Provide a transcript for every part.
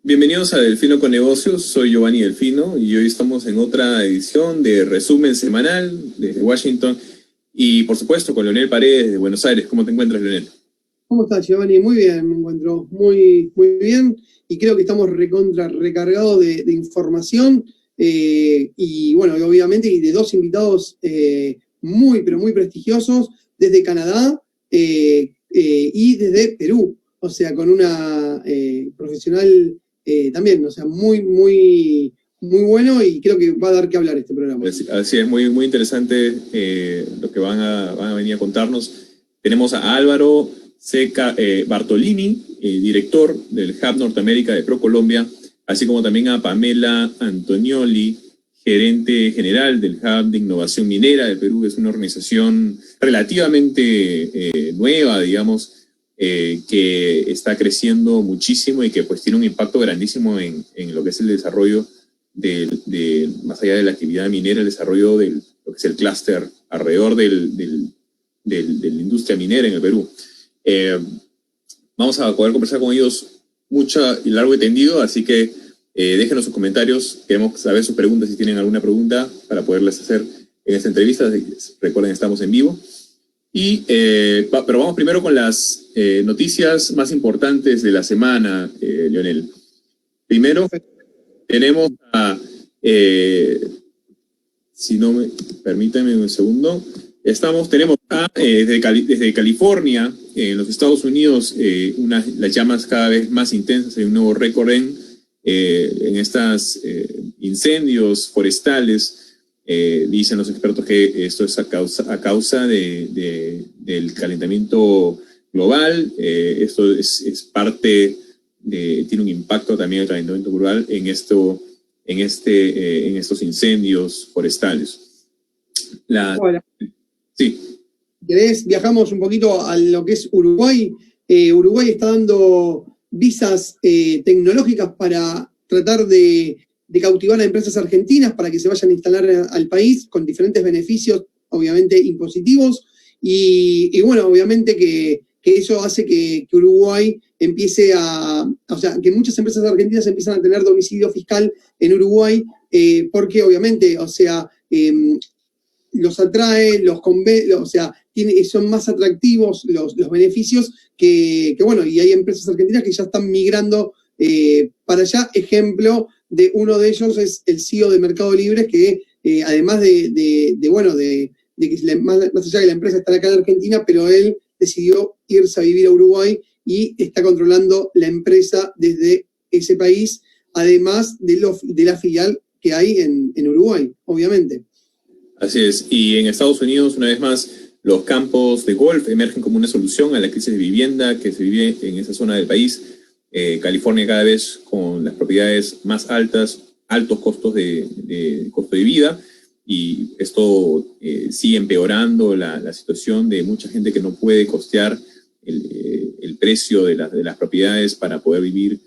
Bienvenidos a Delfino con Negocios, soy Giovanni Delfino y hoy estamos en otra edición de resumen semanal desde Washington y por supuesto con Leonel Paredes de Buenos Aires. ¿Cómo te encuentras, Leonel? ¿Cómo estás, Giovanni? Muy bien, me encuentro muy bien y creo que estamos recargados de información y bueno, y obviamente y de dos invitados pero muy prestigiosos desde Canadá y desde Perú, o sea, con una profesional también, o sea, muy bueno y creo que va a dar que hablar este programa. Así es, muy interesante lo que van a venir a contarnos. Tenemos a Álvaro Bartolini, director del Hub Norteamérica de ProColombia, así como también a Pamela Antonioli, gerente general del Hub de Innovación Minera de Perú. Es una organización relativamente nueva, digamos, que está creciendo muchísimo y que pues tiene un impacto grandísimo en lo que es el desarrollo más allá de la actividad minera, el desarrollo de lo que es el clúster alrededor de la industria minera en el Perú. Vamos a poder conversar con ellos mucho y largo y tendido, así que déjenos sus comentarios. Queremos saber sus preguntas, si tienen alguna pregunta para poderles hacer en esta entrevista. Recuerden, estamos en vivo. Pero vamos primero con las noticias más importantes de la semana, Leonel. Primero, tenemos si no me permítanme un segundo, tenemos desde California, en los Estados Unidos, las llamas cada vez más intensas. Hay un nuevo récord en estos incendios forestales. Dicen los expertos que esto es a causa del calentamiento global. Esto es parte tiene un impacto también el calentamiento global en estos incendios forestales. Bueno, sí. ¿Querés? Viajamos un poquito a lo que es Uruguay. Uruguay está dando visas tecnológicas para tratar de cautivar a empresas argentinas para que se vayan a instalar al país con diferentes beneficios, obviamente impositivos. Y bueno, obviamente que eso hace que Uruguay empiece o sea, que muchas empresas argentinas empiezan a tener domicilio fiscal en Uruguay, porque obviamente, o sea, los atrae, o sea, son más atractivos los beneficios que bueno, y hay empresas argentinas que ya están migrando para allá. Ejemplo de uno de ellos es el CEO de Mercado Libre, que además de que más allá de que la empresa está acá en Argentina, pero él decidió irse a vivir a Uruguay y está controlando la empresa desde ese país, además de la filial que hay en Uruguay, obviamente. Así es. Y en Estados Unidos, una vez más, los campos de golf emergen como una solución a la crisis de vivienda que se vive en esa zona del país. California cada vez con las propiedades más altos costos de costo de vida, y esto sigue empeorando la situación de mucha gente que no puede costear el precio de las propiedades para poder vivir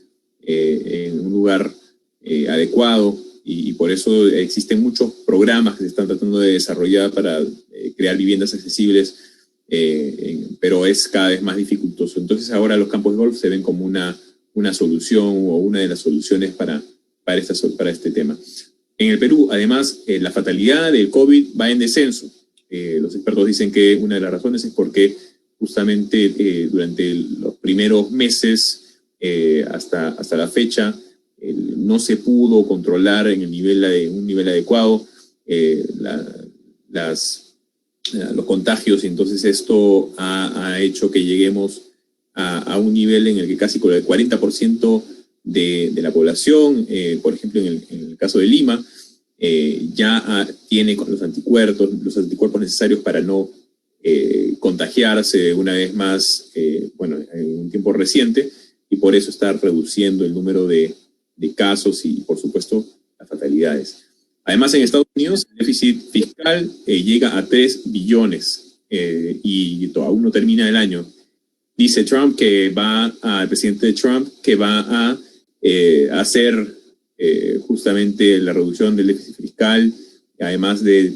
en un lugar adecuado, y por eso existen muchos programas que se están tratando de desarrollar para crear viviendas accesibles, pero es cada vez más dificultoso. Entonces ahora los campos de golf se ven como una solución o una de las soluciones para este tema. En el Perú, además, la fatalidad del COVID va en descenso. Los expertos dicen que una de las razones es porque justamente durante los primeros meses hasta la fecha no se pudo controlar en un nivel adecuado los contagios, y entonces esto ha hecho que lleguemos a un nivel en el que casi con el 40% de la población, por ejemplo, en el caso de Lima, ya tiene los anticuerpos necesarios para no contagiarse una vez más, en un tiempo reciente, y por eso está reduciendo el número de casos y, por supuesto, las fatalidades. Además, en Estados Unidos, el déficit fiscal llega a 3 billones y aún no termina el año. Dice el presidente Trump que va a hacer justamente la reducción del déficit fiscal, además de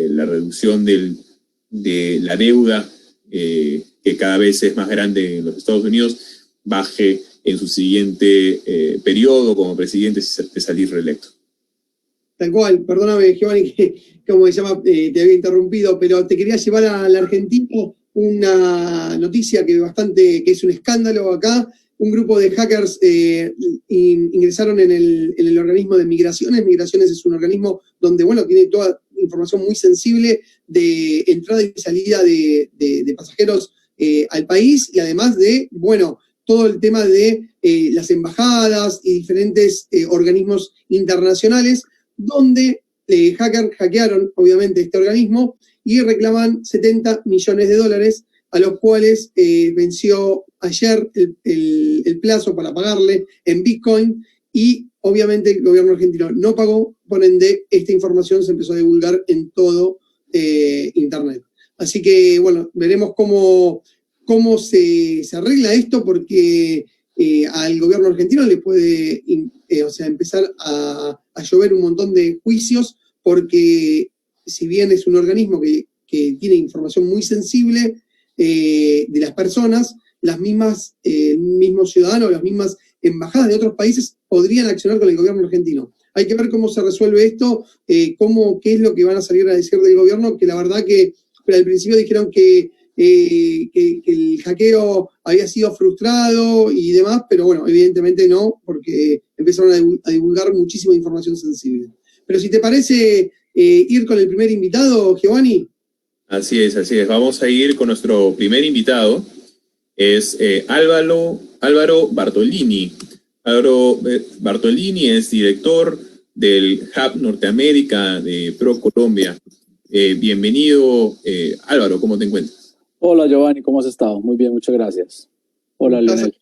la reducción de la deuda, que cada vez es más grande en los Estados Unidos, baje en su siguiente periodo como presidente de salir reelecto. Tal cual, perdóname, Giovanni, que como se llama, te había interrumpido, pero te quería llevar a la Argentina una noticia que es un escándalo acá. Un grupo de hackers ingresaron en el organismo de Migraciones. Migraciones es un organismo donde, bueno, tiene toda información muy sensible de entrada y salida de pasajeros al país, y además de, bueno, todo el tema de las embajadas y diferentes organismos internacionales, donde hackers hackearon, obviamente, este organismo y reclaman $70 millones, a los cuales venció ayer el plazo para pagarle en Bitcoin, y obviamente el gobierno argentino no pagó, por ende esta información se empezó a divulgar en todo Internet. Así que, bueno, veremos cómo se arregla esto, porque al gobierno argentino le puede empezar a llover un montón de juicios, porque si bien es un organismo que tiene información muy sensible de las personas, las mismas mismos ciudadanos, las mismas embajadas de otros países podrían accionar con el gobierno argentino. Hay que ver cómo se resuelve esto, qué es lo que van a salir a decir del gobierno, que la verdad que al principio dijeron que el hackeo había sido frustrado y demás, pero bueno, evidentemente no, porque empezaron a divulgar muchísima información sensible. Pero si te parece ir con el primer invitado, Giovanni. Así es. Vamos a ir con nuestro primer invitado. Es Álvaro Bartolini. Álvaro Bartolini es director del Hub Norteamérica de ProColombia. Bienvenido, Álvaro, ¿cómo te encuentras? Hola, Giovanni, ¿cómo has estado? Muy bien, muchas gracias. Hola, Leonel.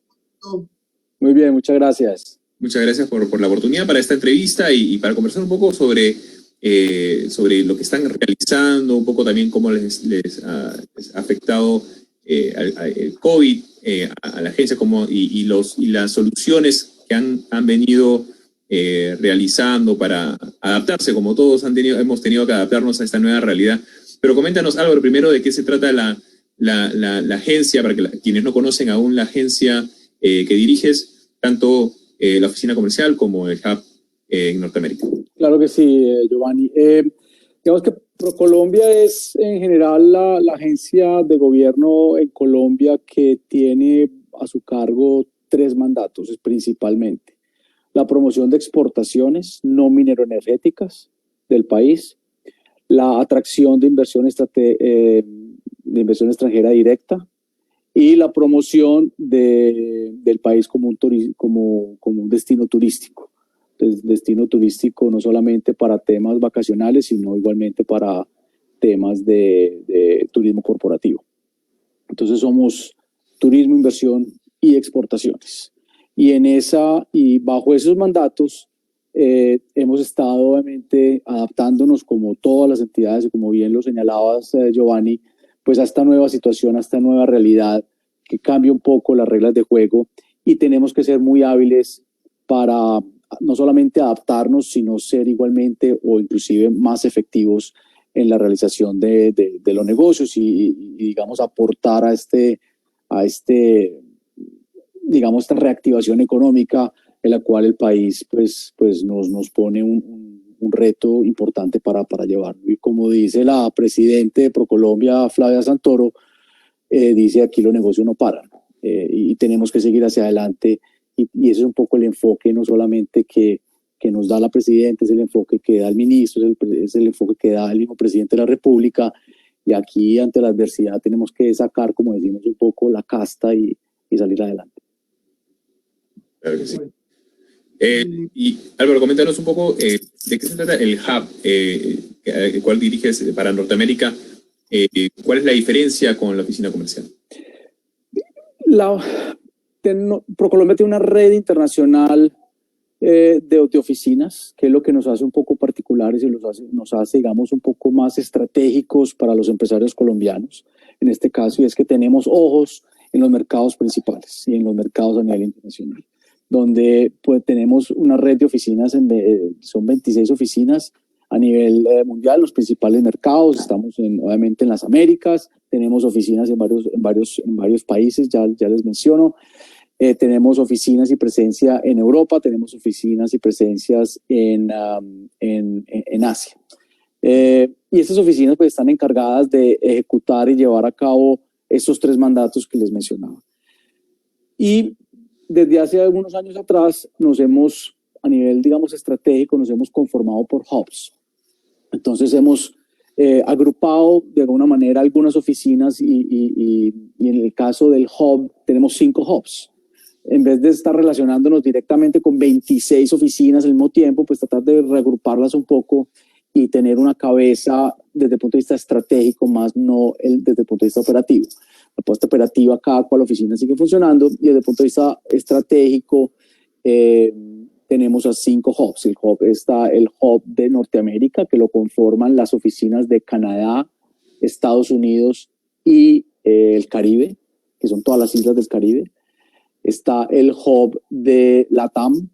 Muy bien, muchas gracias. Muchas gracias por la oportunidad para esta entrevista y para conversar un poco sobre lo que están realizando, un poco también cómo les ha afectado el COVID a la agencia, y las soluciones que han venido realizando para adaptarse, como todos hemos tenido que adaptarnos a esta nueva realidad. Pero coméntanos, Álvaro, primero de qué se trata la agencia, para quienes no conocen aún la agencia que diriges, tanto la oficina comercial como el Hub en Norteamérica. Claro que sí, Giovanni. Digamos que ProColombia es en general la agencia de gobierno en Colombia que tiene a su cargo 3 mandatos principalmente: la promoción de exportaciones no mineroenergéticas del país, la atracción de inversión extranjera directa, y la promoción del país como un destino turístico. Entonces, destino turístico no solamente para temas vacacionales, sino igualmente para temas de turismo corporativo. Entonces somos turismo, inversión y exportaciones. Y bajo esos mandatos hemos estado obviamente adaptándonos, como todas las entidades, y como bien lo señalabas, Giovanni, pues a esta nueva situación, a esta nueva realidad que cambia un poco las reglas de juego, y tenemos que ser muy hábiles para no solamente adaptarnos, sino ser igualmente o inclusive más efectivos en la realización de los negocios y digamos aportar a digamos esta reactivación económica en la cual el país pues nos pone un reto importante para llevarlo. Y como dice la presidenta de ProColombia, Flavia Santoro, dice: aquí los negocios no paran, y tenemos que seguir hacia adelante. Y ese es un poco el enfoque, no solamente que nos da la presidenta, es el enfoque que da el ministro, es el enfoque que da el mismo presidente de la República. Y aquí, ante la adversidad, tenemos que sacar, como decimos, un poco la casta y salir adelante. Claro que sí. Y Álvaro, coméntanos un poco de qué se trata el Hub, el cual diriges para Norteamérica. ¿Cuál es la diferencia con la oficina comercial? ProColombia tiene una red internacional de oficinas, que es lo que nos hace un poco particulares y nos hace, digamos, un poco más estratégicos para los empresarios colombianos, en este caso, y es que tenemos ojos en los mercados principales y en los mercados a nivel internacional, donde pues tenemos una red de oficinas, son 26 oficinas a nivel mundial, los principales mercados. Estamos obviamente en las Américas, tenemos oficinas en varios países, ya les menciono. Tenemos oficinas y presencia en Europa, tenemos oficinas y presencias en Asia. Y estas oficinas pues están encargadas de ejecutar y llevar a cabo estos 3 mandatos que les mencionaba. Y desde hace algunos años atrás a nivel, digamos, estratégico, nos hemos conformado por hubs. Entonces hemos agrupado de alguna manera algunas oficinas y en el caso del hub tenemos 5 hubs. En vez de estar relacionándonos directamente con 26 oficinas al mismo tiempo, pues tratar de reagruparlas un poco y tener una cabeza desde el punto de vista estratégico, más no desde el punto de vista operativo. La puesta operativa, cada cual oficina sigue funcionando, y desde el punto de vista estratégico tenemos a 5 hubs. Está el hub de Norteamérica, que lo conforman las oficinas de Canadá, Estados Unidos y el Caribe, que son todas las islas del Caribe. Está el hub de LATAM,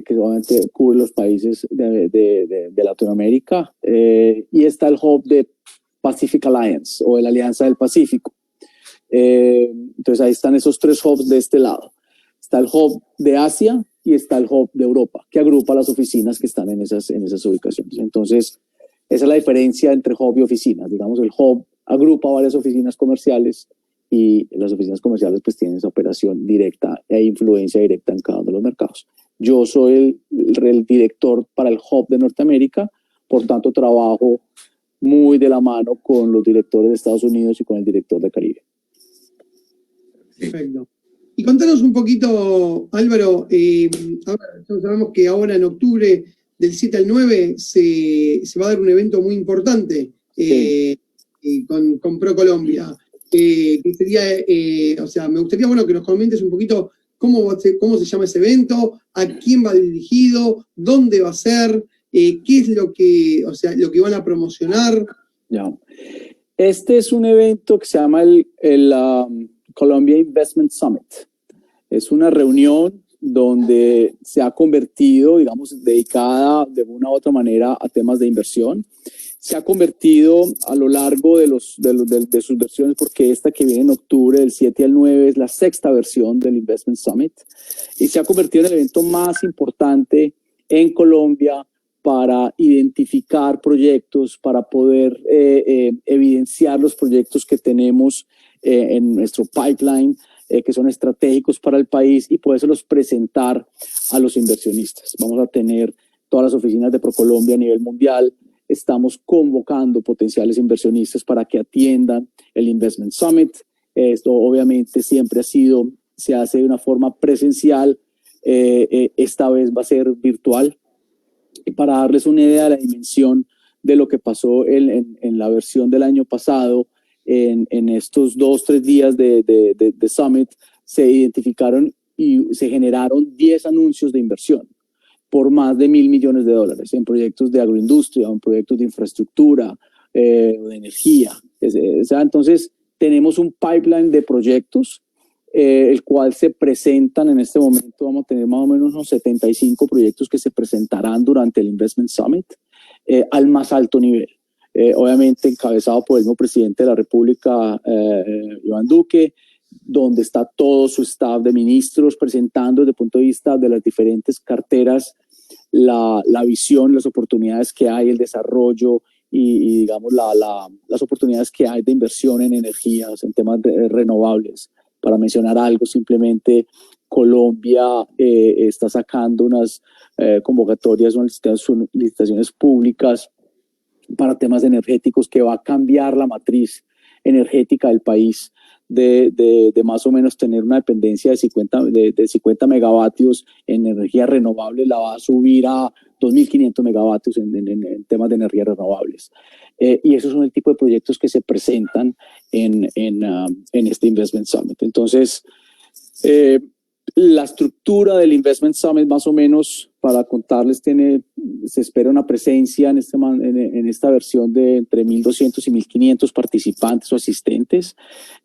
que obviamente cubre los países de Latinoamérica, y está el hub de Pacific Alliance, o de la Alianza del Pacífico. Entonces ahí están esos 3 hubs de este lado. Está el hub de Asia y está el hub de Europa, que agrupa las oficinas que están en esas ubicaciones. Entonces, esa es la diferencia entre hub y oficinas. Digamos, el hub agrupa varias oficinas comerciales, y las oficinas comerciales pues tienen esa operación directa e influencia directa en cada uno de los mercados. Yo soy el director para el hub de Norteamérica, por tanto trabajo muy de la mano con los directores de Estados Unidos y con el director de Caribe. Perfecto. Y contanos un poquito, Álvaro, sabemos que ahora en octubre, del 7 al 9, se va a dar un evento muy importante con ProColombia. Que sería, me gustaría que nos comentes un poquito cómo se llama ese evento, a quién va dirigido, dónde va a ser, qué es lo que van a promocionar. Ya. Este es un evento que se llama el Colombia Investment Summit. Es una reunión donde se ha convertido, digamos, dedicada de una u otra manera a temas de inversión. Se ha convertido a lo largo de sus versiones, porque esta que viene en octubre, del 7 al 9, es la 6ª versión del Investment Summit, y se ha convertido en el evento más importante en Colombia para identificar proyectos, para poder evidenciar los proyectos que tenemos en nuestro pipeline, que son estratégicos para el país, y podérselos presentar a los inversionistas. Vamos a tener todas las oficinas de ProColombia a nivel mundial. Estamos convocando potenciales inversionistas para que atiendan el Investment Summit. Esto obviamente siempre se hace de una forma presencial. Esta vez va a ser virtual. Y para darles una idea de la dimensión de lo que pasó en la versión del año pasado, en estos 2-3 días de Summit, se identificaron y se generaron 10 anuncios de inversión por más de $1.000 millones en proyectos de agroindustria, en proyectos de infraestructura, de energía. Entonces, tenemos un pipeline de proyectos, el cual se presentan en este momento. Vamos a tener más o menos unos 75 proyectos que se presentarán durante el Investment Summit al más alto nivel. Obviamente encabezado por el mismo presidente de la República, Iván Duque, donde está todo su staff de ministros presentando desde el punto de vista de las diferentes carteras la visión, las oportunidades que hay, el desarrollo y digamos las oportunidades que hay de inversión en energías, en temas renovables. Para mencionar algo, simplemente Colombia está sacando unas convocatorias, unas licitaciones públicas para temas energéticos que va a cambiar la matriz energética del país, de más o menos tener una dependencia de 50 megavatios en energías renovables, la va a subir a 2.500 megavatios en temas de energías renovables. Y esos son el tipo de proyectos que se presentan en este Investment Summit. Entonces, la estructura del Investment Summit, más o menos, para contarles, se espera una presencia en esta versión de entre 1.200 y 1.500 participantes o asistentes.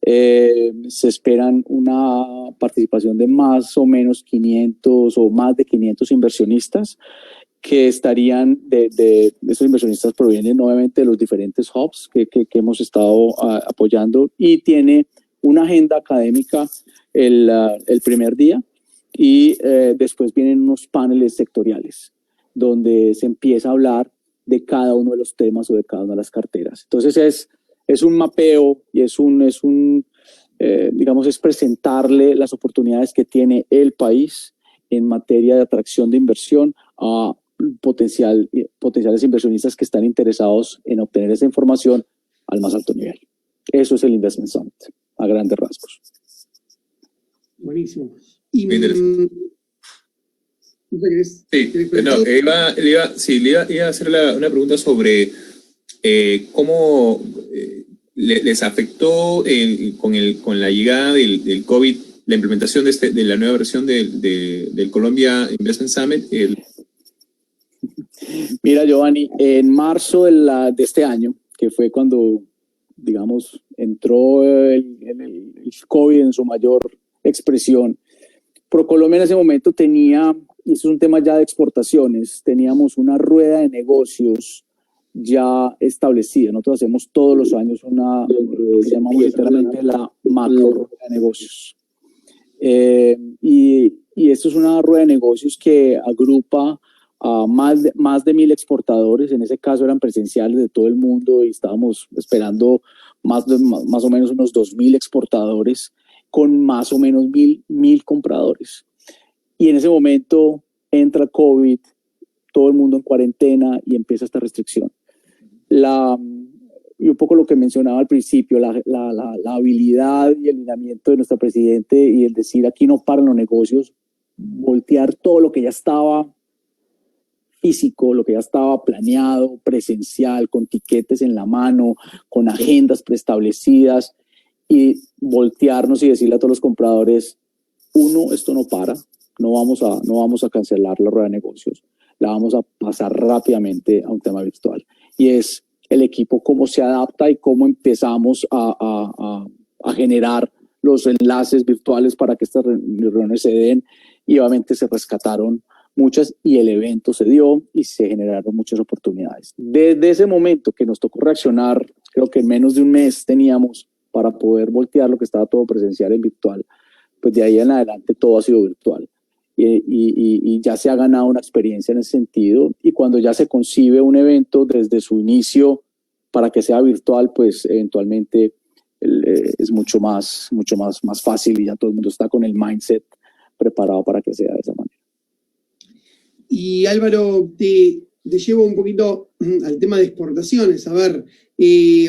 Se esperan una participación de más o menos 500 o más de 500 inversionistas, que estarían esos inversionistas provienen obviamente de los diferentes hubs que hemos estado apoyando, y tiene una agenda académica el primer día y después vienen unos paneles sectoriales donde se empieza a hablar de cada uno de los temas o de cada una de las carteras. Entonces es un mapeo y digamos, es presentarle las oportunidades que tiene el país en materia de atracción de inversión a potenciales inversionistas que están interesados en obtener esa información al más alto nivel. Eso es el Investment Summit, a grandes rasgos. Buenísimo. Y, Muy interesante. Iba a hacer una pregunta sobre cómo les afectó con la llegada del COVID la implementación de la nueva versión del Colombia Investment Summit. Mira, Giovanni, en marzo de este año, que fue cuando, digamos, entró el COVID en su mayor expresión, ProColombia en ese momento tenía, y eso es un tema ya de exportaciones, teníamos una rueda de negocios ya establecida. Nosotros hacemos todos los años llamamos literalmente la macro rueda de negocios. Y esto es una rueda de negocios que agrupa a más de 1,000 exportadores. En ese caso eran presenciales de todo el mundo y estábamos esperando más o menos unos 2,000 exportadores con más o menos 1,000 compradores. Y en ese momento entra COVID, todo el mundo en cuarentena y empieza esta restricción. Y un poco lo que mencionaba al principio, la habilidad y el lineamiento de nuestro presidente y el decir aquí no paran los negocios, voltear todo lo que ya estaba físico, lo que ya estaba planeado, presencial, con tiquetes en la mano, con agendas preestablecidas, y voltearnos y decirle a todos los compradores, esto no para, no vamos a cancelar la rueda de negocios, la vamos a pasar rápidamente a un tema virtual. Y es el equipo cómo se adapta y cómo empezamos a generar los enlaces virtuales para que estas reuniones se den, y obviamente se rescataron muchas y el evento se dio y se generaron muchas oportunidades. Desde ese momento que nos tocó reaccionar, creo que en menos de un mes teníamos para poder voltear lo que estaba todo presencial en virtual, pues de ahí en adelante todo ha sido virtual. Y ya se ha ganado una experiencia en ese sentido, y cuando ya se concibe un evento desde su inicio para que sea virtual, pues eventualmente es mucho más fácil y ya todo el mundo está con el mindset preparado para que sea de esa manera. Y Álvaro, te llevo un poquito al tema de exportaciones. A ver,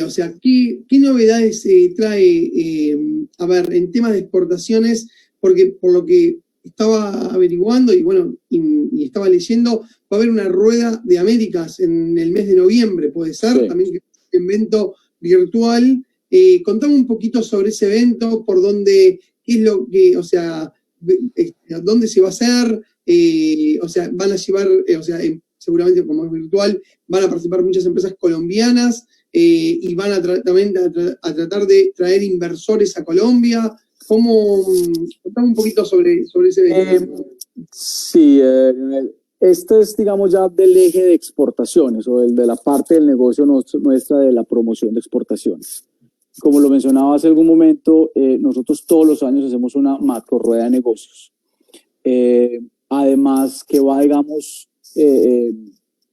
o sea, ¿qué novedades trae, en temas de exportaciones? Porque por lo que estaba averiguando y estaba leyendo, va a haber una rueda de Américas en el mes de noviembre, puede ser, sí. También que es un evento virtual. Contame un poquito sobre ese evento, por dónde, qué es lo que, o sea, dónde se va a hacer, o sea, van a llevar, seguramente como es virtual, van a participar muchas empresas colombianas y van a también a tratar de traer inversores a Colombia. Contame un poquito sobre ese evento. Sí, este es, digamos, ya del eje de exportaciones o de la parte del negocio nuestra de la promoción de exportaciones. Como lo mencionaba hace algún momento, nosotros todos los años hacemos una macro rueda de negocios. Además que va, digamos,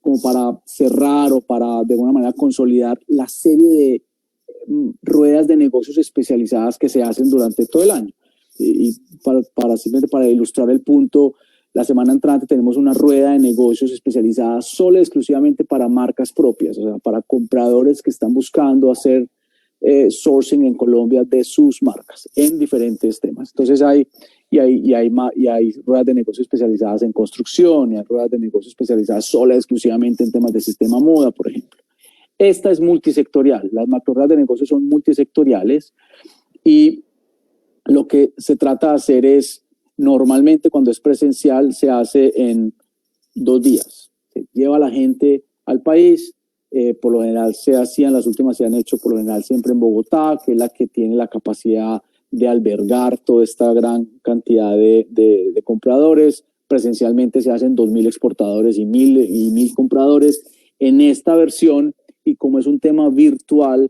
como para cerrar o para de alguna manera consolidar la serie de ruedas de negocios especializadas que se hacen durante todo el año. Y simplemente para ilustrar el punto, la semana entrante tenemos una rueda de negocios especializada solo y exclusivamente para marcas propias, o sea, para compradores que están buscando hacer sourcing en Colombia de sus marcas en diferentes temas. Entonces hay ruedas de negocios especializadas en construcción, y hay ruedas de negocios especializadas solo exclusivamente en temas de sistema moda, por ejemplo. Esta es multisectorial, las macro ruedas de negocios son multisectoriales, y lo que se trata de hacer es, normalmente cuando es presencial se hace en 2 días, se lleva a la gente al país. Por lo general las últimas se han hecho por lo general siempre en Bogotá, que es la que tiene la capacidad de albergar toda esta gran cantidad de compradores. Presencialmente se hacen 2,000 exportadores y 1,000 compradores. En esta versión, y como es un tema virtual,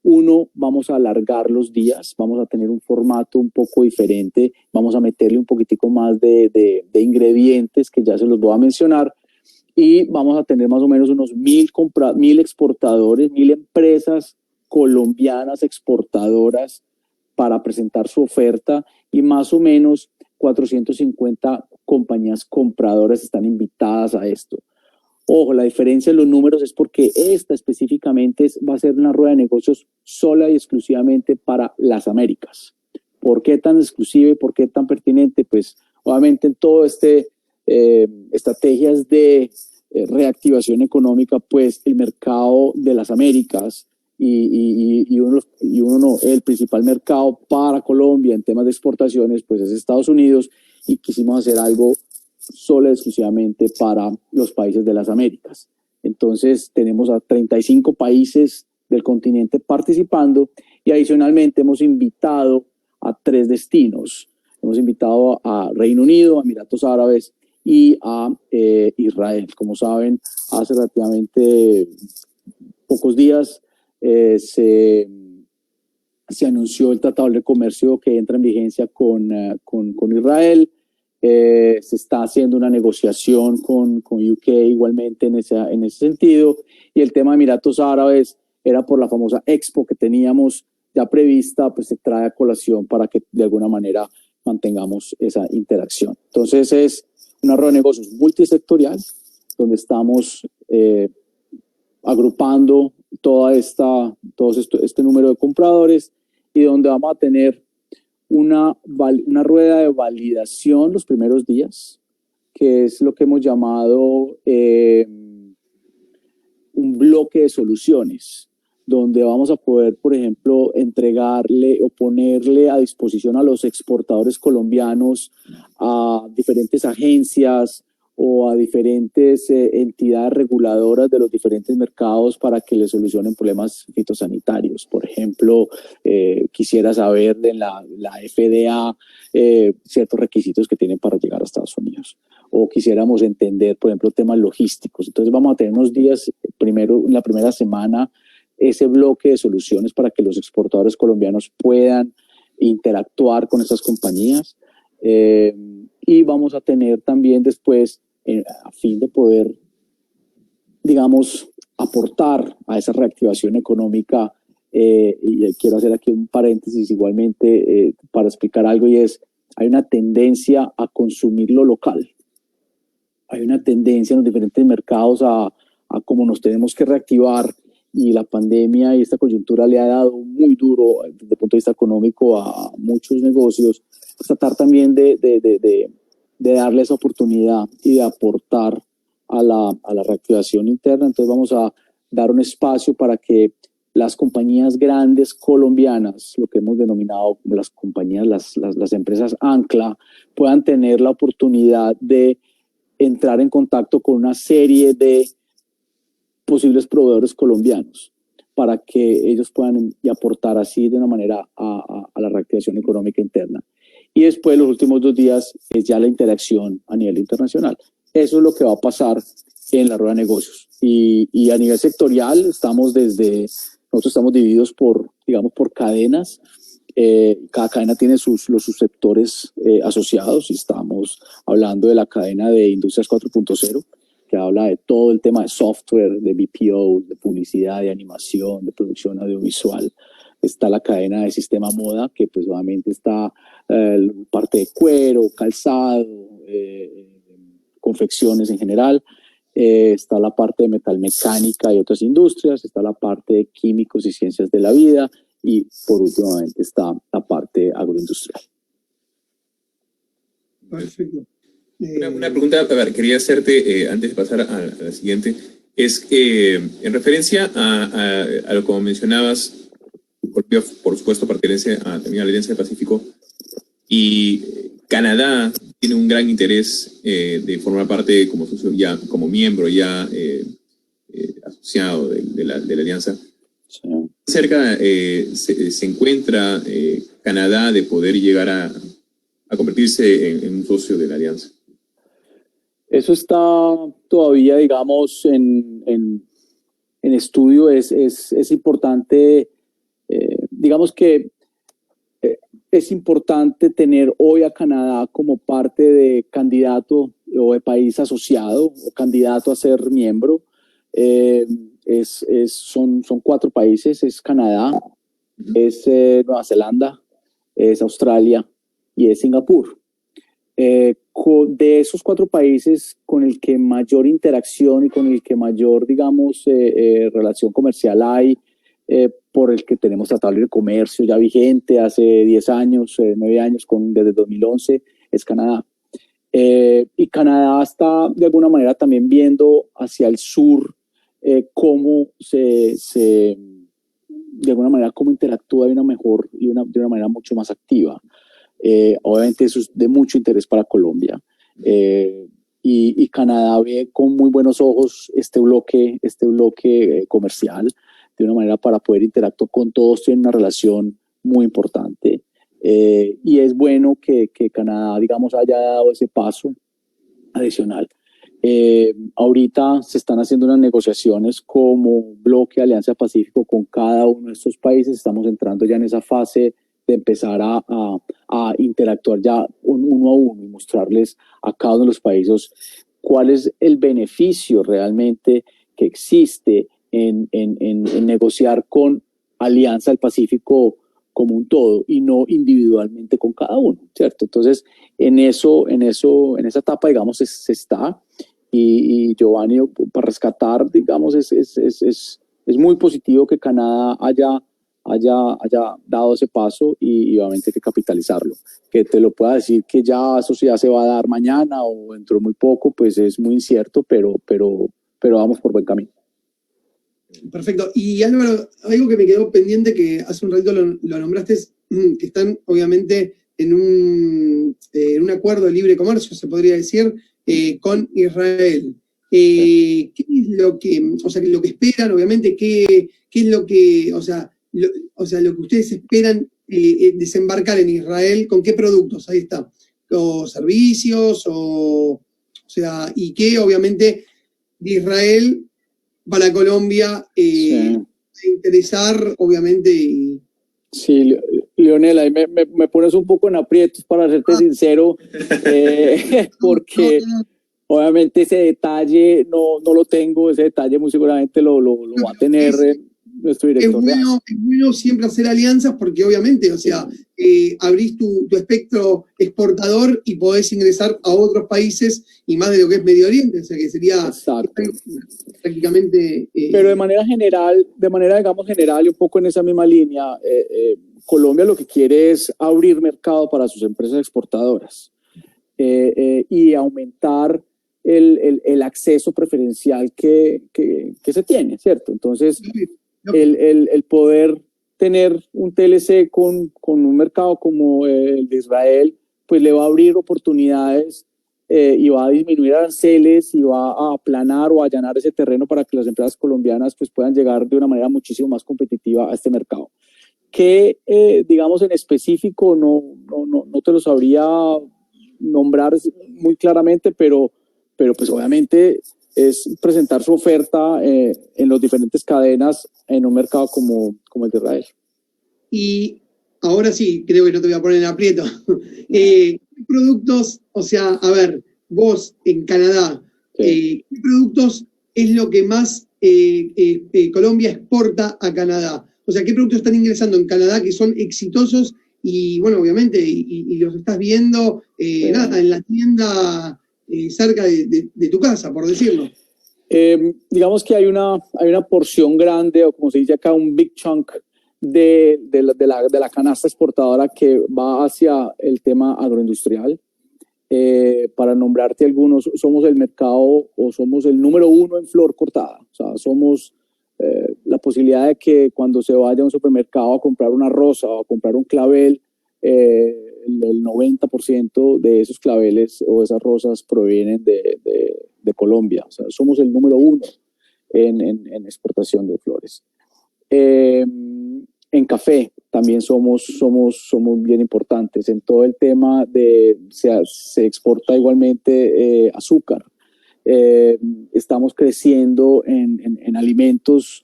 Uno, vamos a alargar los días, vamos a tener un formato un poco diferente, vamos a meterle un poquitico más de ingredientes que ya se los voy a mencionar, y vamos a tener más o menos unos 1.000 exportadores, 1.000 empresas colombianas exportadoras para presentar su oferta, y más o menos 450 compañías compradoras están invitadas a esto. Ojo, la diferencia en los números es porque esta específicamente va a ser una rueda de negocios sola y exclusivamente para las Américas. ¿Por qué tan exclusiva y por qué tan pertinente? Pues obviamente en todo estrategias de reactivación económica, pues el mercado de las Américas el principal mercado para Colombia en temas de exportaciones, pues es Estados Unidos, y quisimos hacer algo solo y exclusivamente para los países de las Américas. Entonces tenemos a 35 países del continente participando, y adicionalmente hemos invitado a 3 destinos. Hemos invitado a Reino Unido, a Emiratos Árabes y a Israel. Como saben, hace relativamente pocos días se anunció el Tratado de Comercio que entra en vigencia con Israel. Se está haciendo una negociación con UK igualmente en ese sentido, y el tema de Emiratos Árabes era por la famosa Expo que teníamos ya prevista, pues se trae a colación para que de alguna manera mantengamos esa interacción. Entonces es una rueda de negocios multisectorial donde estamos agrupando todo este número de compradores, y donde vamos a tener una rueda de validación los primeros días, que es lo que hemos llamado un bloque de soluciones, donde vamos a poder, por ejemplo, entregarle o ponerle a disposición a los exportadores colombianos, a diferentes agencias o a diferentes entidades reguladoras de los diferentes mercados para que les solucionen problemas fitosanitarios. Por ejemplo, quisiera saber de la FDA ciertos requisitos que tienen para llegar a Estados Unidos. O quisiéramos entender, por ejemplo, temas logísticos. Entonces vamos a tener unos días, en la primera semana, ese bloque de soluciones para que los exportadores colombianos puedan interactuar con esas compañías. Y vamos a tener también después, a fin de poder, digamos, aportar a esa reactivación económica, y quiero hacer aquí un paréntesis igualmente para explicar algo, y es, hay una tendencia a consumir lo local. Hay una tendencia en los diferentes mercados a cómo nos tenemos que reactivar, y la pandemia y esta coyuntura le ha dado muy duro desde el punto de vista económico a muchos negocios. Pues tratar también de darle esa oportunidad y de aportar a la reactivación interna. Entonces vamos a dar un espacio para que las compañías grandes colombianas, lo que hemos denominado como las compañías, las empresas ancla, puedan tener la oportunidad de entrar en contacto con una serie de posibles proveedores colombianos, para que ellos puedan aportar así de una manera a la reactivación económica interna. Y después, los últimos 2 días, es ya la interacción a nivel internacional. Eso es lo que va a pasar en la rueda de negocios. Y a nivel sectorial, nosotros estamos divididos por cadenas. Cada cadena tiene los subsectores asociados, y estamos hablando de la cadena de Industrias 4.0, que habla de todo el tema de software, de BPO, de publicidad, de animación, de producción audiovisual. Está la cadena de sistema moda, que pues obviamente está parte de cuero, calzado, confecciones en general. Está la parte de metalmecánica y otras industrias. Está la parte de químicos y ciencias de la vida. Y por último está la parte agroindustrial. Perfecto. Una pregunta, a ver, quería hacerte antes de pasar a la siguiente, es en referencia a lo que mencionabas, por supuesto pertenece también a la Alianza del Pacífico, y Canadá tiene un gran interés de formar parte como socio ya, como miembro ya asociado de la alianza. Sí. Cerca se encuentra Canadá de poder llegar a convertirse en un socio de la alianza. Eso está todavía, digamos, en estudio. Es importante digamos que es importante tener hoy a Canadá como parte de candidato o de país asociado o candidato a ser miembro. Son 4 países, es Canadá, es Nueva Zelanda, es Australia y es Singapur. De esos 4 países, con el que mayor interacción y con el que mayor, digamos, relación comercial hay, por el que tenemos tratado de comercio ya vigente hace 10 años, 9 años, desde 2011, es Canadá. Y Canadá está de alguna manera también viendo hacia el sur cómo de alguna manera cómo interactúa de una manera mucho más activa. Obviamente eso es de mucho interés para Colombia. Y Canadá ve con muy buenos ojos este bloque comercial, de una manera para poder interactuar con todos, tiene una relación muy importante. Y es bueno que Canadá, digamos, haya dado ese paso adicional. Ahorita se están haciendo unas negociaciones como bloque Alianza Pacífico con cada uno de estos países. Estamos entrando ya en esa fase de empezar a interactuar ya uno a uno y mostrarles a cada uno de los países cuál es el beneficio realmente que existe en negociar con Alianza del Pacífico como un todo y no individualmente con cada uno, ¿cierto? Entonces, en esa etapa, digamos, se está, y Giovanni, para rescatar, digamos, es muy positivo que Canadá haya dado ese paso y obviamente hay que capitalizarlo. Que te lo pueda decir que eso ya se va a dar mañana o dentro de muy poco, pues es muy incierto, pero vamos por buen camino. Perfecto. Y Álvaro, algo que me quedó pendiente, que hace un ratito lo nombraste, es que están obviamente en un acuerdo de libre comercio, se podría decir, con Israel. ¿Qué es lo que esperan, obviamente? ¿Qué es lo que, lo que ustedes esperan desembarcar en Israel? ¿Con qué productos? Ahí está. ¿O servicios? Y qué, obviamente, de Israel para Colombia interesar, obviamente. Sí, Leonel, ahí me pones un poco en aprietos, para serte sincero, porque obviamente ese detalle no lo tengo, ese detalle muy seguramente lo va a tener nuestro director. Es bueno siempre hacer alianzas porque obviamente, abrís tu espectro exportador y podés ingresar a otros países y más de lo que es Medio Oriente, o sea que sería prácticamente... Pero de manera digamos general y un poco en esa misma línea, Colombia lo que quiere es abrir mercado para sus empresas exportadoras y aumentar el acceso preferencial que se tiene, ¿cierto? Entonces, el poder tener un TLC con un mercado como el de Israel, pues le va a abrir oportunidades y va a disminuir aranceles y va a aplanar o allanar ese terreno para que las empresas colombianas pues puedan llegar de una manera muchísimo más competitiva a este mercado. Que, digamos, en específico no te lo sabría nombrar muy claramente, pero pues obviamente es presentar su oferta en las diferentes cadenas en un mercado como el de Israel. Y ahora sí, creo que no te voy a poner en aprieto. ¿Qué productos, vos en Canadá, qué productos es lo que más Colombia exporta a Canadá? O sea, ¿qué productos están ingresando en Canadá que son exitosos? Y bueno, obviamente, y los estás viendo en la tienda cerca de tu casa, por decirlo. Digamos que hay una porción grande, o como se dice acá, un big chunk de la canasta exportadora que va hacia el tema agroindustrial. Para nombrarte algunos, somos el mercado o somos el número 1 en flor cortada. O sea, somos la posibilidad de que cuando se vaya a un supermercado a comprar una rosa o a comprar un clavel, el 90% de esos claveles o esas rosas provienen de Colombia. O sea, somos el número 1 en exportación de flores. En café también somos bien importantes. En todo el tema se exporta igualmente azúcar. Estamos creciendo en alimentos.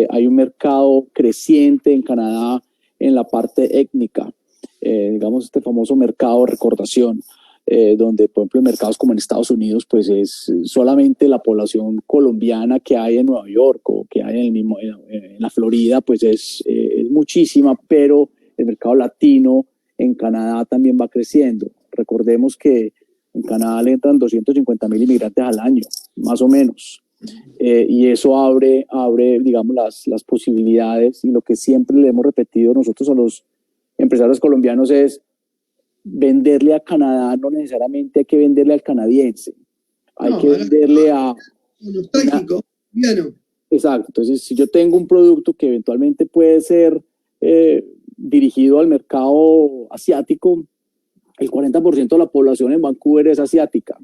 Hay un mercado creciente en Canadá en la parte étnica, digamos este famoso mercado de recordación, donde por ejemplo en mercados como en Estados Unidos pues es solamente la población colombiana que hay en Nueva York o que hay en la Florida pues es muchísima, pero el mercado latino en Canadá también va creciendo. Recordemos que en Canadá le entran 250,000 inmigrantes al año, más o menos. Y eso abre digamos, las posibilidades, y lo que siempre le hemos repetido nosotros a los empresarios colombianos es venderle a Canadá, no necesariamente hay que venderle al canadiense, hay que venderle a... Nostálgico, bueno. Exacto, entonces si yo tengo un producto que eventualmente puede ser dirigido al mercado asiático, el 40% de la población en Vancouver es asiática.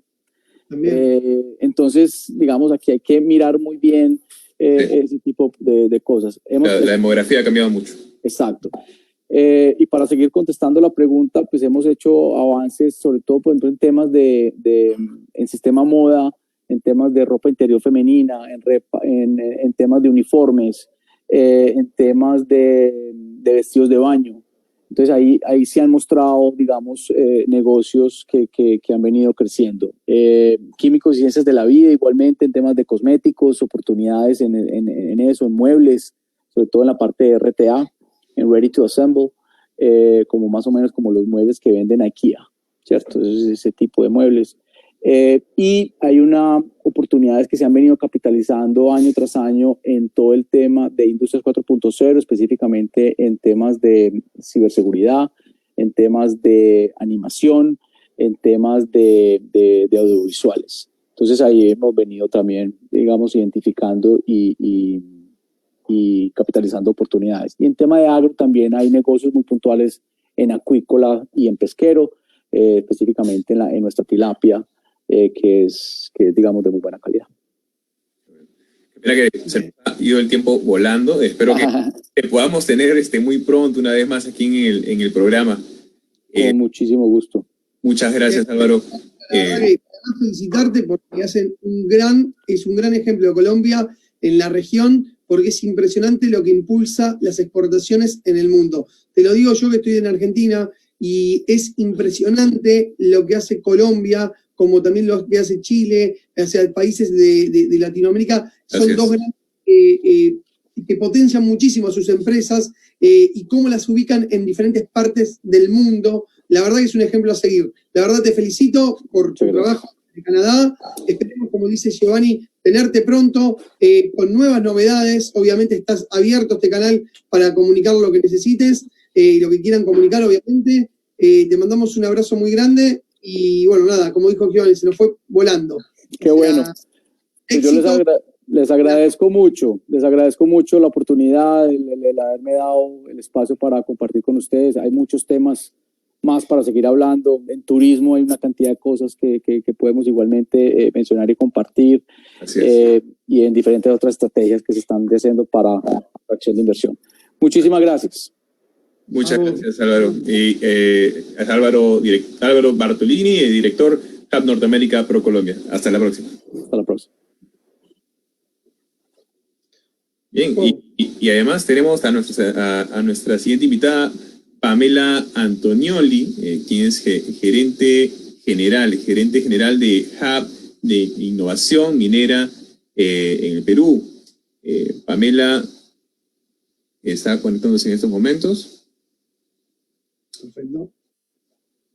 Entonces, digamos, aquí hay que mirar muy bien ese tipo de cosas. La demografía ha cambiado mucho. Exacto. Y para seguir contestando la pregunta, pues hemos hecho avances, sobre todo, por ejemplo, en temas en sistema moda, en temas de ropa interior femenina, en temas de uniformes, en temas de vestidos de baño. Entonces ahí se han mostrado, digamos, negocios que han venido creciendo. Químicos y ciencias de la vida, igualmente en temas de cosméticos, oportunidades en eso, en muebles, sobre todo en la parte de RTA, en Ready to Assemble, como más o menos como los muebles que venden IKEA, ¿cierto? Ese tipo de muebles. Y hay oportunidades que se han venido capitalizando año tras año en todo el tema de Industrias 4.0, específicamente en temas de ciberseguridad, en temas de animación, en temas de audiovisuales. Entonces ahí hemos venido también, digamos, identificando y capitalizando oportunidades. Y en tema de agro también hay negocios muy puntuales en acuícola y en pesquero, específicamente en nuestra tilapia, que es, digamos, de muy buena calidad. Mira que se ha ido el tiempo volando. Espero que podamos tener muy pronto una vez más aquí en el programa. Con muchísimo gusto. Muchas gracias, Álvaro. Felicitarte porque es un gran ejemplo de Colombia en la región, porque es impresionante lo que impulsa las exportaciones en el mundo. Te lo digo yo que estoy en Argentina, y es impresionante lo que hace Colombia, como también lo que hace Chile, o sea, países de Latinoamérica, son dos grandes que potencian muchísimo a sus empresas y cómo las ubican en diferentes partes del mundo. La verdad que es un ejemplo a seguir. La verdad te felicito por tu trabajo en Canadá. Esperemos, como dice Giovanni, tenerte pronto con nuevas novedades. Obviamente estás abierto a este canal para comunicar lo que necesites, lo que quieran comunicar, obviamente. Te mandamos un abrazo muy grande. Y bueno, nada, como dijo Giovanni, se nos fue volando. Qué bueno. Pues yo les agradezco mucho la oportunidad, el haberme dado el espacio para compartir con ustedes. Hay muchos temas más para seguir hablando. En turismo hay una cantidad de cosas que podemos igualmente mencionar y compartir. Y en diferentes otras estrategias que se están haciendo para atracción de inversión. Muchísimas gracias. Muchas gracias, Álvaro. Y es Álvaro Bartolini, director Hub Norteamérica Pro Colombia. Hasta la próxima. Hasta la próxima. Bien, y además tenemos a nuestra siguiente invitada, Pamela Antonioli, quien es gerente general de Hub de Innovación Minera en el Perú. Pamela está conectándose en estos momentos. Perfecto.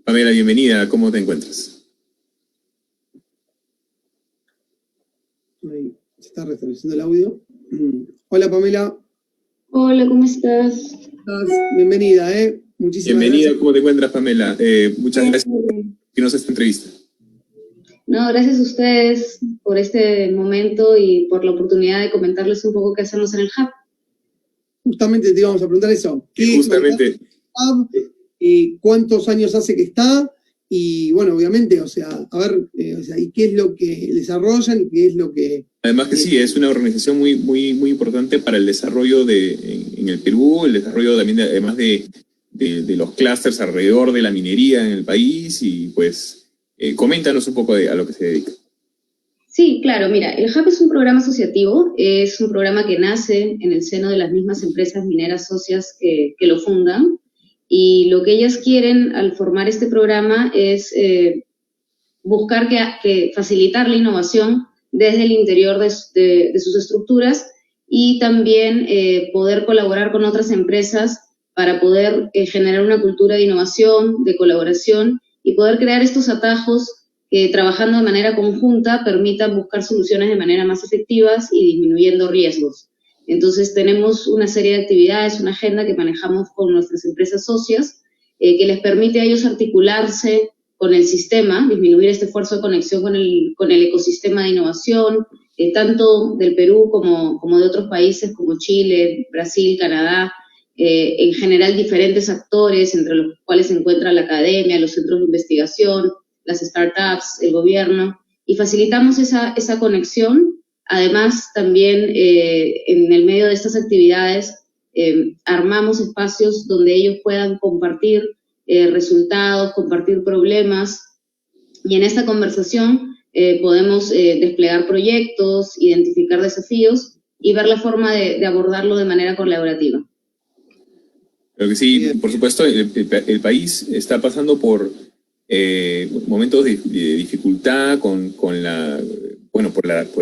Pamela, bienvenida. ¿Cómo te encuentras? Ahí se está restableciendo el audio. Hola, Pamela. Hola, ¿cómo estás? Bienvenida, muchísimas bienvenida, gracias. ¿cómo te encuentras, Pamela? Muchas gracias por darnos esta entrevista. No, gracias a ustedes por este momento y por la oportunidad de comentarles un poco qué hacemos en el Hub. Justamente te íbamos a preguntar eso. Justamente. ¿Cuántos años hace que está? Y bueno, obviamente, o sea, a ver, ¿y qué es lo que desarrollan y qué es lo que... Además que sí, es una organización muy, muy, muy importante para el desarrollo en el Perú, el desarrollo también además de los clústeres alrededor de la minería en el país, y pues coméntanos un poco a lo que se dedica. Sí, claro, mira, el HUB es un programa asociativo, es un programa que nace en el seno de las mismas empresas mineras socias que lo fundan, y lo que ellas quieren al formar este programa es buscar que facilitar la innovación desde el interior de sus estructuras, y también poder colaborar con otras empresas para poder generar una cultura de innovación, de colaboración, y poder crear estos atajos que, trabajando de manera conjunta, permitan buscar soluciones de manera más efectivas y disminuyendo riesgos. Entonces tenemos una serie de actividades, una agenda que manejamos con nuestras empresas socias, que les permite a ellos articularse con el sistema, disminuir este esfuerzo de conexión con el ecosistema de innovación, tanto del Perú como de otros países como Chile, Brasil, Canadá, en general diferentes actores, entre los cuales se encuentra la academia, los centros de investigación, las startups, el gobierno, y facilitamos esa conexión. Además, también en el medio de estas actividades armamos espacios donde ellos puedan compartir resultados, compartir problemas, y en esta conversación podemos desplegar proyectos, identificar desafíos y ver la forma de abordarlo de manera colaborativa. Creo que sí, por supuesto, el país está pasando por momentos de dificultad por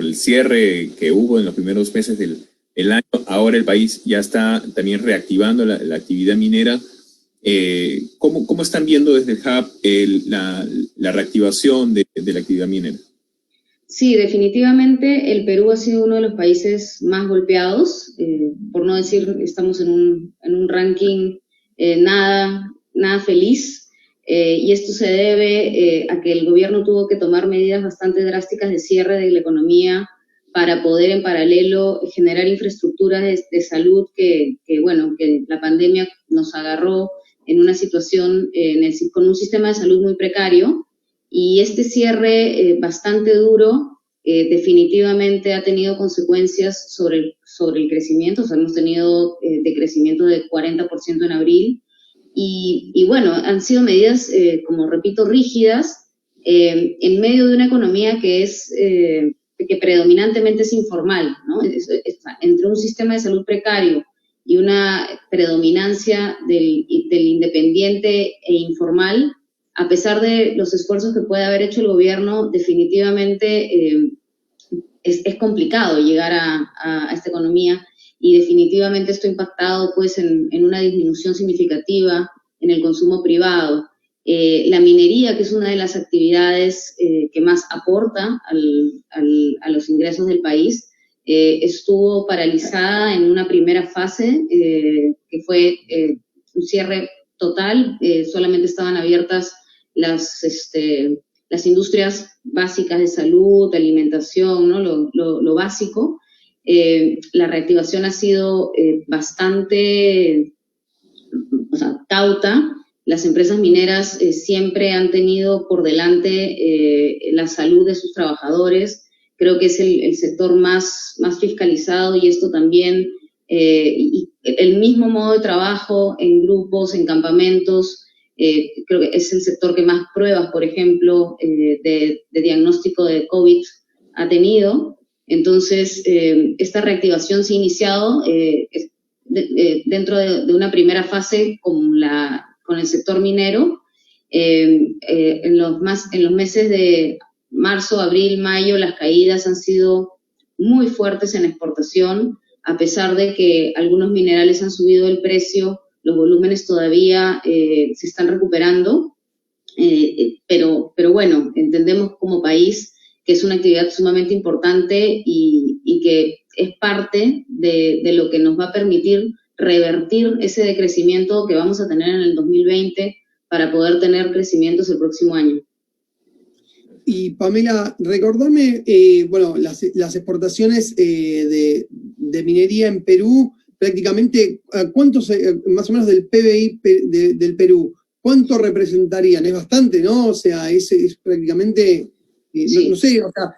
el cierre que hubo en los primeros meses del año. Ahora el país ya está también reactivando la actividad minera. ¿Cómo están viendo desde el HUB la reactivación de la actividad minera? Sí, definitivamente el Perú ha sido uno de los países más golpeados, por no decir estamos en un ranking nada feliz. Y esto se debe a que el gobierno tuvo que tomar medidas bastante drásticas de cierre de la economía para poder en paralelo generar infraestructuras de salud que la pandemia nos agarró en una situación con un sistema de salud muy precario, y este cierre bastante duro definitivamente ha tenido consecuencias sobre el crecimiento. O sea, hemos tenido decrecimiento de 40% en abril. Y bueno, han sido medidas, como repito, rígidas, en medio de una economía que predominantemente es informal, ¿no? Entre un sistema de salud precario y una predominancia del independiente e informal, a pesar de los esfuerzos que puede haber hecho el gobierno, definitivamente es complicado llegar a esta economía. Y definitivamente esto ha impactado pues en una disminución significativa en el consumo privado. La minería, que es una de las actividades que más aporta a los ingresos del país, estuvo paralizada en una primera fase, que fue un cierre total. Solamente estaban abiertas las industrias básicas de salud, de alimentación, ¿no? Lo básico. La reactivación ha sido bastante cauta. Las empresas mineras siempre han tenido por delante la salud de sus trabajadores. Creo que es el sector más fiscalizado, y esto también, y el mismo modo de trabajo en grupos, en campamentos. Creo que es el sector que más pruebas, por ejemplo, de diagnóstico de COVID ha tenido. Entonces, esta reactivación se ha iniciado dentro de una primera fase con el sector minero. En los meses de marzo, abril, mayo, las caídas han sido muy fuertes en exportación. A pesar de que algunos minerales han subido el precio, los volúmenes todavía se están recuperando. Pero bueno, entendemos como país que es una actividad sumamente importante y que es parte de lo que nos va a permitir revertir ese decrecimiento que vamos a tener en el 2020 para poder tener crecimientos el próximo año. Y Pamela, recordame, las exportaciones de minería en Perú, prácticamente, ¿cuántos, más o menos del PBI del Perú, cuánto representarían? Es bastante, ¿no? O sea, es prácticamente... Sí. No sé, o sea,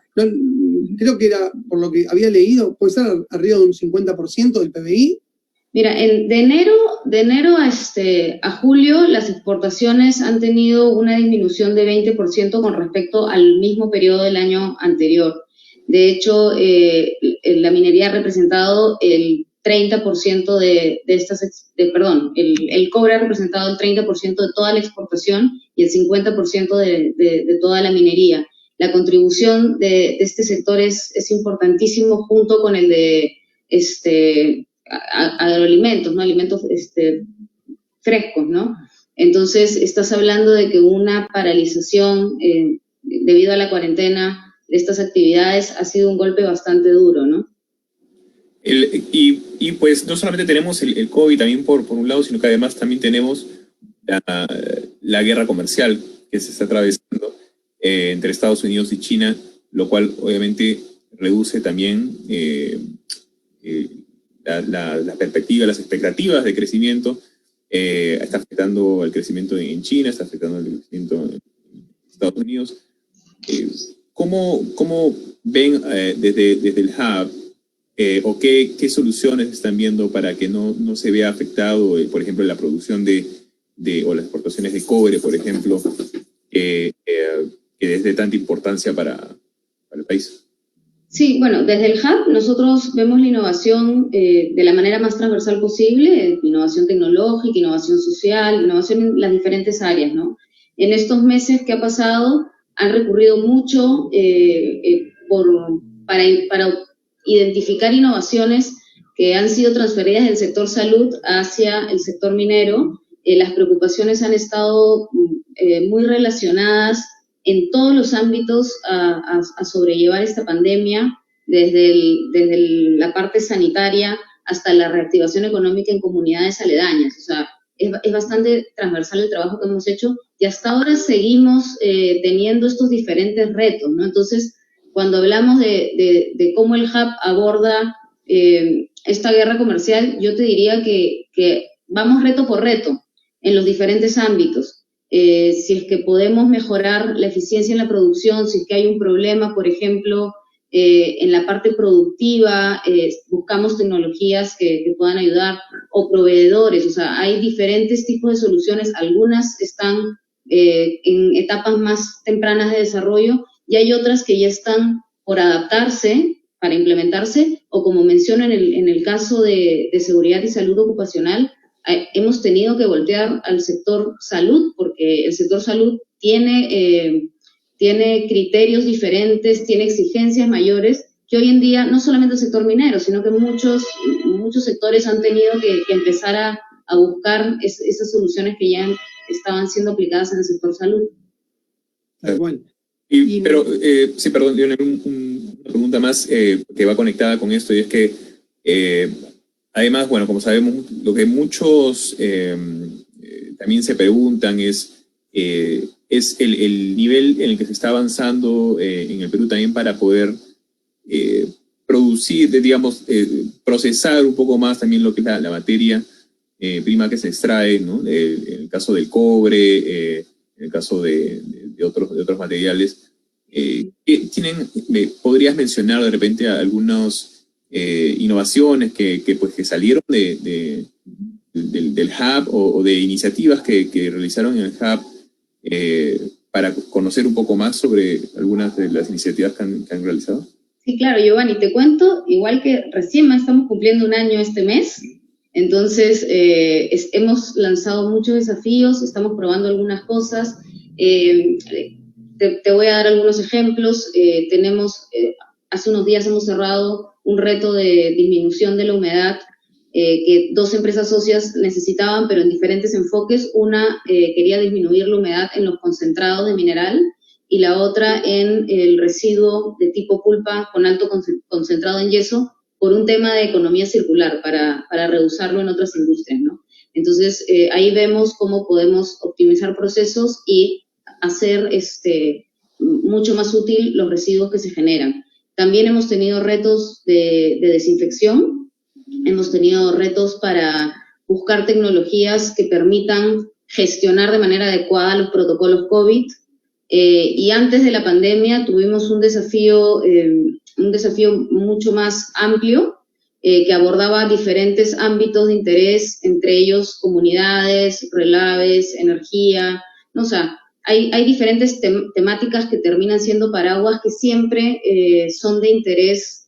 creo que era, por lo que había leído, puede ser arriba de un 50% del PBI. Mira, de enero a julio, las exportaciones han tenido una disminución de 20% con respecto al mismo periodo del año anterior. De hecho, la minería ha representado el 30% el cobre ha representado el 30% de toda la exportación y el 50% de toda la minería. La contribución de este sector es importantísimo junto con el de agroalimentos, ¿no? Alimentos frescos, ¿no? Entonces, estás hablando de que una paralización debido a la cuarentena de estas actividades ha sido un golpe bastante duro, ¿no? Y pues no solamente tenemos el COVID también por un lado, sino que además también tenemos la guerra comercial que se está atravesando entre Estados Unidos y China, lo cual obviamente reduce también la perspectiva, las expectativas de crecimiento. Está afectando el crecimiento en China, está afectando el crecimiento en Estados Unidos. ¿Cómo ven desde el Hub o qué soluciones están viendo para que no se vea afectado, por ejemplo, la producción o las exportaciones de cobre, por ejemplo, que es de tanta importancia para el país? Sí, bueno, desde el Hub nosotros vemos la innovación de la manera más transversal posible, innovación tecnológica, innovación social, innovación en las diferentes áreas, ¿no? En estos meses que ha pasado han recurrido mucho para identificar innovaciones que han sido transferidas del sector salud hacia el sector minero. Las preocupaciones han estado muy relacionadas en todos los ámbitos a sobrellevar esta pandemia, desde la parte sanitaria hasta la reactivación económica en comunidades aledañas. O sea, es bastante transversal el trabajo que hemos hecho y hasta ahora seguimos teniendo estos diferentes retos, ¿no? Entonces, cuando hablamos de cómo el Hub aborda esta guerra comercial, yo te diría que vamos reto por reto en los diferentes ámbitos. Si es que podemos mejorar la eficiencia en la producción, si es que hay un problema, por ejemplo, en la parte productiva, buscamos tecnologías que puedan ayudar, o proveedores, o sea, hay diferentes tipos de soluciones, algunas están en etapas más tempranas de desarrollo y hay otras que ya están por adaptarse, para implementarse, o como menciono en el caso de seguridad y salud ocupacional, hemos tenido que voltear al sector salud, porque el sector salud tiene criterios diferentes, tiene exigencias mayores, que hoy en día no solamente el sector minero, sino que muchos sectores han tenido que empezar a buscar esas soluciones que ya estaban siendo aplicadas en el sector salud. Bueno. Pero, sí, perdón, Lionel, una pregunta más que va conectada con esto, y es que además, bueno, como sabemos, lo que muchos también se preguntan es el nivel en el que se está avanzando en el Perú también para poder producir, digamos, procesar un poco más también lo que es la materia prima que se extrae, ¿no? En el caso del cobre, en el caso de otros materiales. ¿Podrías mencionar de repente algunas innovaciones que salieron del Hub o de iniciativas que realizaron en el Hub para conocer un poco más sobre algunas de las iniciativas que han realizado? Sí, claro, Giovanni, te cuento, igual que recién estamos cumpliendo un año este mes, entonces hemos lanzado muchos desafíos, estamos probando algunas cosas. Te voy a dar algunos ejemplos. Hace unos días hemos cerrado un reto de disminución de la humedad que dos empresas socias necesitaban, pero en diferentes enfoques. Una quería disminuir la humedad en los concentrados de mineral y la otra en el residuo de tipo pulpa con alto concentrado en yeso, por un tema de economía circular, para reusarlo en otras industrias, ¿no? Entonces, ahí vemos cómo podemos optimizar procesos y hacer mucho más útil los residuos que se generan. También hemos tenido retos de desinfección, hemos tenido retos para buscar tecnologías que permitan gestionar de manera adecuada los protocolos COVID, y antes de la pandemia tuvimos un desafío mucho más amplio, que abordaba diferentes ámbitos de interés, entre ellos comunidades, relaves, energía, ¿no? O sea, hay diferentes temáticas que terminan siendo paraguas que siempre son de interés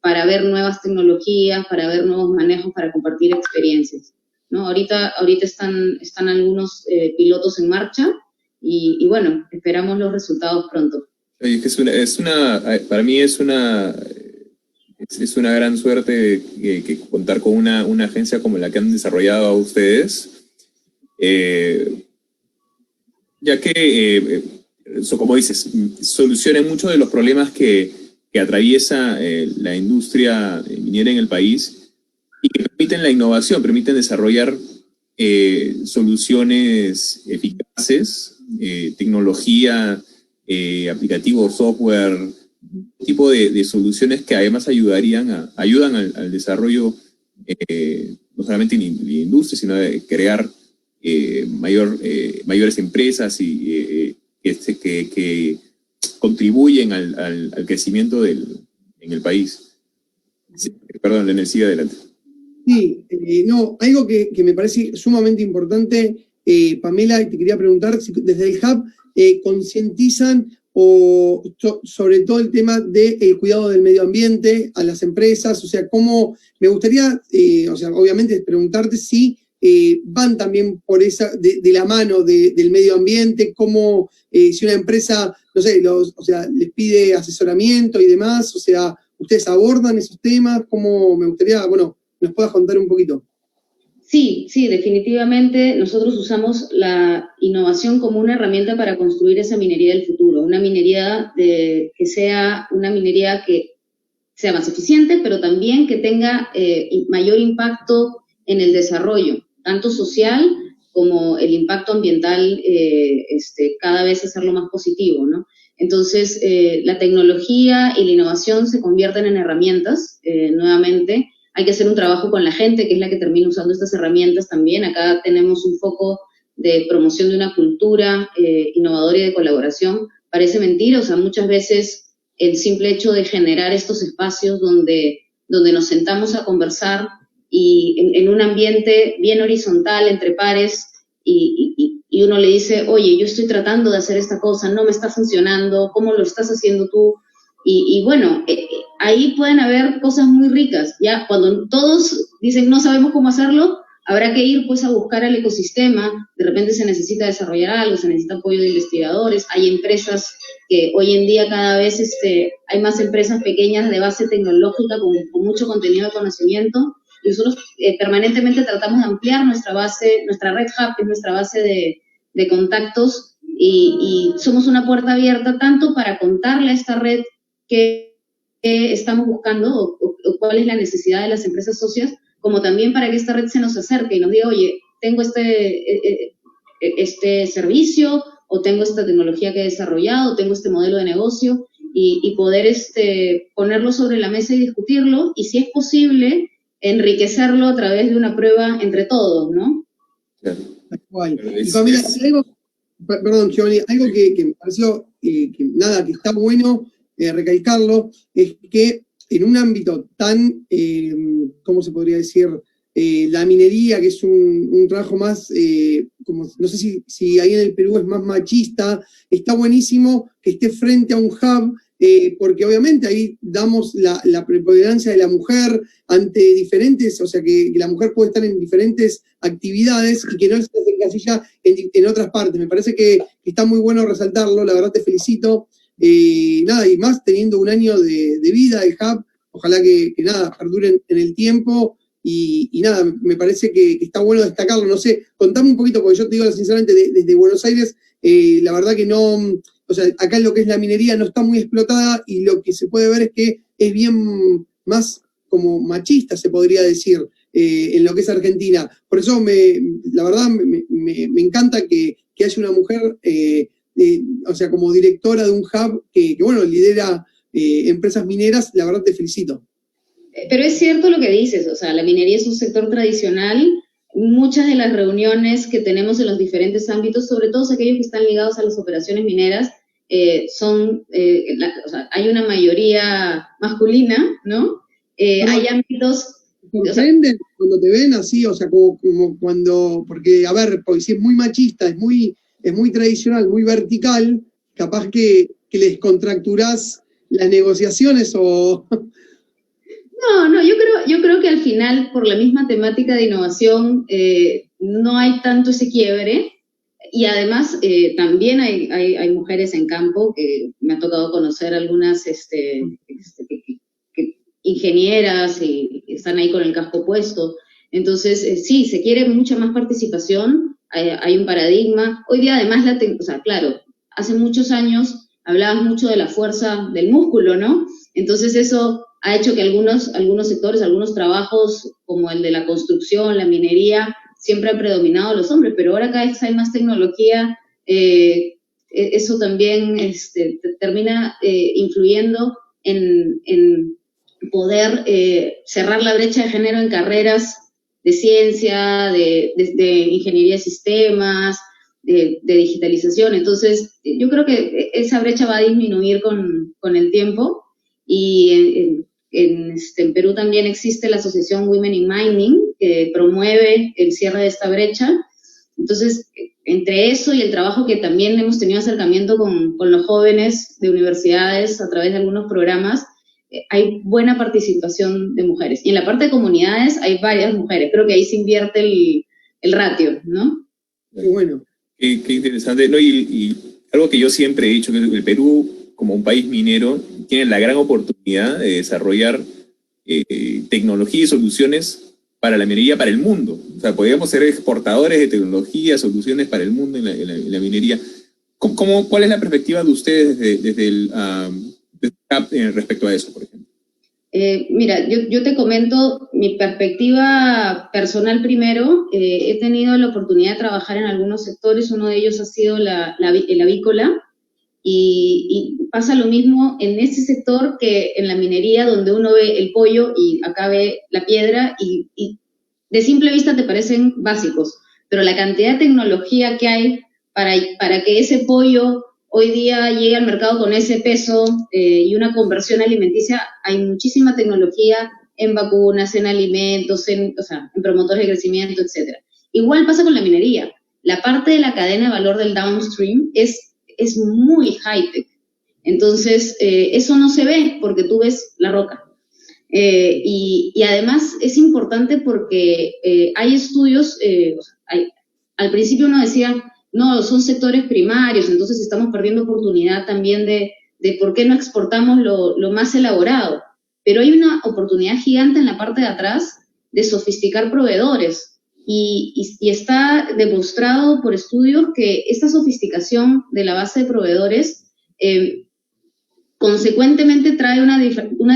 para ver nuevas tecnologías, para ver nuevos manejos, para compartir experiencias, ¿no? Ahorita están algunos pilotos en marcha y bueno, esperamos los resultados pronto. Oye, para mí es una gran suerte que contar con una agencia como la que han desarrollado ustedes, ya que, como dices, solucionan muchos de los problemas que atraviesa la industria minera en el país y que permiten la innovación, permiten desarrollar soluciones eficaces, tecnología, aplicativos, software, tipo de soluciones que además ayudan al desarrollo no solamente en la industria, sino de crear mayores empresas y que contribuyen al crecimiento en el país. Sí, perdón, Leonel, sigue adelante. Sí, no, algo que me parece sumamente importante, Pamela, y te quería preguntar si desde el Hub concientizan sobre todo el tema del cuidado del medio ambiente a las empresas, o sea, cómo, me gustaría, o sea, obviamente preguntarte si van también por esa, de la mano del medio ambiente, cómo, si una empresa, no sé, o sea, les pide asesoramiento y demás, o sea, ¿ustedes abordan esos temas? ¿Cómo? Me gustaría, bueno, nos puedas contar un poquito. Sí, definitivamente nosotros usamos la innovación como una herramienta para construir esa minería del futuro, una minería que sea una minería que sea más eficiente, pero también que tenga mayor impacto en el desarrollo, tanto social como el impacto ambiental, cada vez hacerlo más positivo, ¿no? Entonces, la tecnología y la innovación se convierten en herramientas, nuevamente. Hay que hacer un trabajo con la gente, que es la que termina usando estas herramientas también. Acá tenemos un foco de promoción de una cultura innovadora y de colaboración. Parece mentira, o sea, muchas veces el simple hecho de generar estos espacios donde nos sentamos a conversar y en un ambiente bien horizontal, entre pares, y uno le dice, oye, yo estoy tratando de hacer esta cosa, no me está funcionando, ¿cómo lo estás haciendo tú? Y bueno, ahí pueden haber cosas muy ricas, ya cuando todos dicen no sabemos cómo hacerlo, habrá que ir pues a buscar al ecosistema, de repente se necesita desarrollar algo, se necesita apoyo de investigadores, hay empresas que hoy en día cada vez hay más empresas pequeñas de base tecnológica con mucho contenido de conocimiento, y nosotros permanentemente tratamos de ampliar nuestra red hub, que es nuestra base de contactos, y somos una puerta abierta tanto para contarle a esta red qué estamos buscando o cuál es la necesidad de las empresas socias, como también para que esta red se nos acerque y nos diga, oye, tengo este servicio, o tengo esta tecnología que he desarrollado, o tengo este modelo de negocio, y poder ponerlo sobre la mesa y discutirlo, y si es posible, enriquecerlo a través de una prueba entre todos, ¿no? Claro. Y Pamela, perdón, Giovanni, algo que me pareció que está bueno recalcarlo, es que en un ámbito tan, ¿cómo se podría decir? La minería, que es un trabajo más, como, no sé si ahí en el Perú es más machista, está buenísimo que esté frente a un hub, porque obviamente ahí damos la preponderancia de la mujer ante diferentes, o sea que la mujer puede estar en diferentes actividades y que no se encasilla en otras partes. Me parece que está muy bueno resaltarlo, la verdad te felicito. Y más teniendo un año de vida el hub, ojalá que perduren en el tiempo y me parece que está bueno destacarlo. No sé, contame un poquito, porque yo te digo sinceramente, desde Buenos Aires, la verdad que no, o sea, acá en lo que es la minería no está muy explotada y lo que se puede ver es que es bien más como machista, se podría decir, en lo que es Argentina. Por eso, la verdad, me encanta que haya una mujer, o sea, como directora de un hub que bueno, lidera empresas mineras, la verdad te felicito. Pero es cierto lo que dices, o sea, la minería es un sector tradicional. Muchas de las reuniones que tenemos en los diferentes ámbitos, sobre todo aquellos que están ligados a las operaciones mineras, o sea, hay una mayoría masculina, ¿no? Hay ámbitos... Sorprenden cuando te ven así, o sea, como cuando, porque, a ver, porque si es muy machista, es muy es muy tradicional, muy vertical, capaz que le descontracturás las negociaciones o... No, yo creo que al final, por la misma temática de innovación, no hay tanto ese quiebre. Y además, también hay mujeres en campo, que me ha tocado conocer algunas ingenieras y están ahí con el casco puesto. Entonces, sí, se quiere mucha más participación, hay un paradigma. Hoy día, además, o sea, claro, hace muchos años hablabas mucho de la fuerza del músculo, ¿no? Entonces, eso ha hecho que algunos sectores, algunos trabajos, como el de la construcción, la minería, siempre han predominado los hombres, pero ahora cada vez hay más tecnología, eso también termina influyendo en poder cerrar la brecha de género en carreras de ciencia, de ingeniería de sistemas, de digitalización. Entonces, yo creo que esa brecha va a disminuir con el tiempo, y en Perú también existe la asociación Women in Mining, que promueve el cierre de esta brecha. Entonces, entre eso y el trabajo que también hemos tenido acercamiento con los jóvenes de universidades a través de algunos programas, hay buena participación de mujeres. Y en la parte de comunidades hay varias mujeres. Creo que ahí se invierte el ratio, ¿no? Qué bueno. Qué interesante. No, y algo que yo siempre he dicho, que el Perú, como un país minero, tiene la gran oportunidad de desarrollar tecnología y soluciones para la minería, para el mundo. O sea, podríamos ser exportadores de tecnología, soluciones para el mundo en la minería. ¿Cuál es la perspectiva de ustedes desde el CAP respecto a eso, por ejemplo? Mira, yo te comento mi perspectiva personal primero. He tenido la oportunidad de trabajar en algunos sectores, uno de ellos ha sido el avícola, y pasa lo mismo en ese sector que en la minería, donde uno ve el pollo y acá ve la piedra, y de simple vista te parecen básicos, pero la cantidad de tecnología que hay para que ese pollo hoy día llegue al mercado con ese peso y una conversión alimenticia, hay muchísima tecnología en vacunas, en alimentos, en promotores de crecimiento, etc. Igual pasa con la minería. La parte de la cadena de valor del downstream es muy high-tech. Entonces, eso no se ve porque tú ves la roca. Y además es importante porque hay estudios, al principio uno decía, no, son sectores primarios, entonces estamos perdiendo oportunidad también de por qué no exportamos lo más elaborado. Pero hay una oportunidad gigante en la parte de atrás de sofisticar proveedores. Y está demostrado por estudios que esta sofisticación de la base de proveedores consecuentemente trae una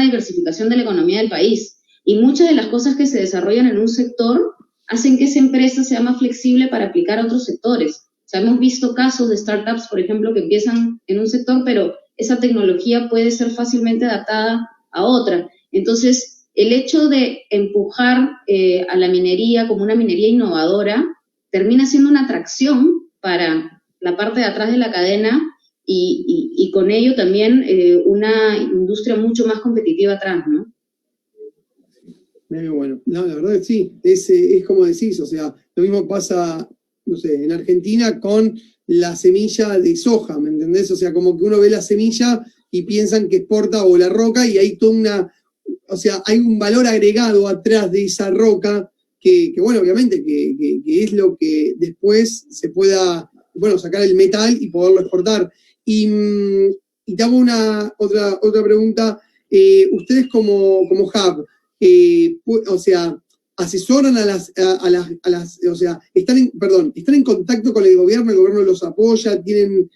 diversificación de la economía del país. Y muchas de las cosas que se desarrollan en un sector hacen que esa empresa sea más flexible para aplicar a otros sectores. O sea, hemos visto casos de startups, por ejemplo, que empiezan en un sector, pero esa tecnología puede ser fácilmente adaptada a otra. Entonces, el hecho de empujar a la minería como una minería innovadora termina siendo una atracción para la parte de atrás de la cadena y con ello también una industria mucho más competitiva atrás, ¿no? Muy bueno. No, la verdad que sí, es como decís, o sea, lo mismo pasa, no sé, en Argentina con la semilla de soja, ¿me entendés? O sea, como que uno ve la semilla y piensan que exporta o la roca, y hay toda o sea, hay un valor agregado atrás de esa roca que bueno, obviamente, que es lo que después se pueda, bueno, sacar el metal y poderlo exportar. Y te hago otra pregunta. Ustedes como hub, o sea, asesoran a las, o sea, están en contacto con el gobierno los apoya, tienen,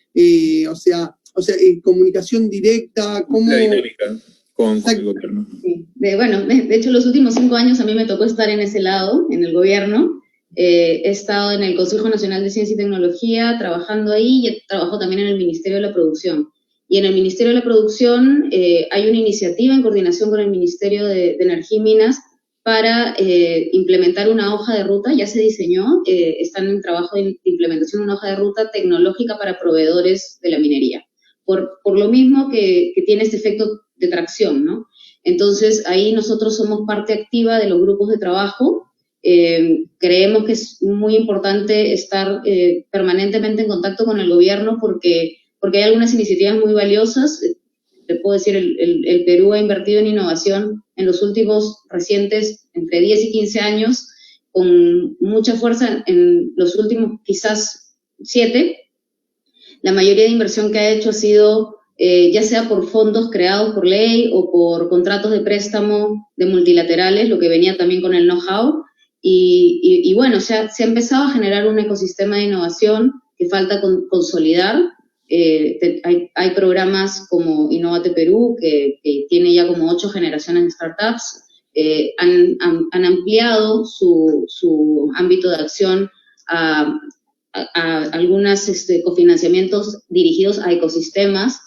comunicación directa, ¿cómo? La dinámica con el gobierno. Sí. De hecho, los últimos 5 años a mí me tocó estar en ese lado, en el gobierno. He estado en el Consejo Nacional de Ciencia y Tecnología, trabajando ahí, y he trabajado también en el Ministerio de la Producción. Y en el Ministerio de la Producción hay una iniciativa en coordinación con el Ministerio de Energía y Minas para implementar una hoja de ruta. Ya se diseñó, están en trabajo de implementación de una hoja de ruta tecnológica para proveedores de la minería. Por lo mismo que tiene este efecto de tracción, ¿no? Entonces, ahí nosotros somos parte activa de los grupos de trabajo Creemos que es muy importante estar permanentemente en contacto con el gobierno porque hay algunas iniciativas muy valiosas. Te puedo decir, el Perú ha invertido en innovación en los últimos recientes, entre 10 y 15 años, con mucha fuerza en los últimos quizás 7. La mayoría de inversión que ha hecho ha sido ya sea por fondos creados por ley o por contratos de préstamo de multilaterales, lo que venía también con el know-how. Y bueno, se ha empezado a generar un ecosistema de innovación que falta consolidar. Hay programas como Innovate Perú, que tiene ya como 8 generaciones de startups. Han ampliado su ámbito de acción a algunos cofinanciamientos dirigidos a ecosistemas.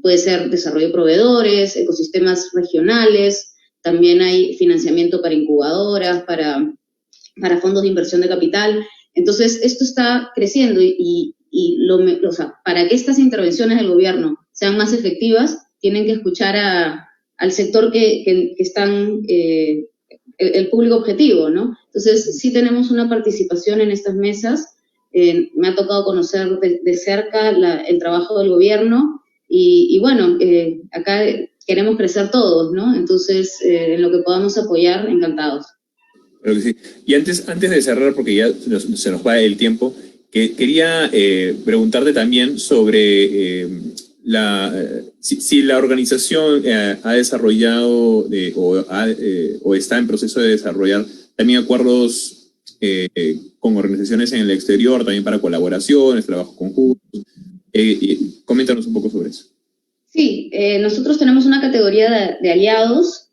Puede ser desarrollo de proveedores, ecosistemas regionales. También hay financiamiento para incubadoras, para fondos de inversión de capital. Entonces, esto está creciendo o sea, para que estas intervenciones del gobierno sean más efectivas, tienen que escuchar al sector que están, el público objetivo, ¿no? Entonces, sí tenemos una participación en estas mesas. Me ha tocado conocer de cerca el trabajo del gobierno y bueno, acá queremos crecer todos, ¿no? Entonces, en lo que podamos apoyar, encantados. Claro que sí. Y antes de cerrar, porque ya se nos va el tiempo, quería preguntarte también sobre si la organización ha desarrollado o está en proceso de desarrollar también acuerdos con organizaciones en el exterior, también para colaboraciones, trabajos conjuntos. Coméntanos un poco sobre eso. Sí, nosotros tenemos una categoría de aliados.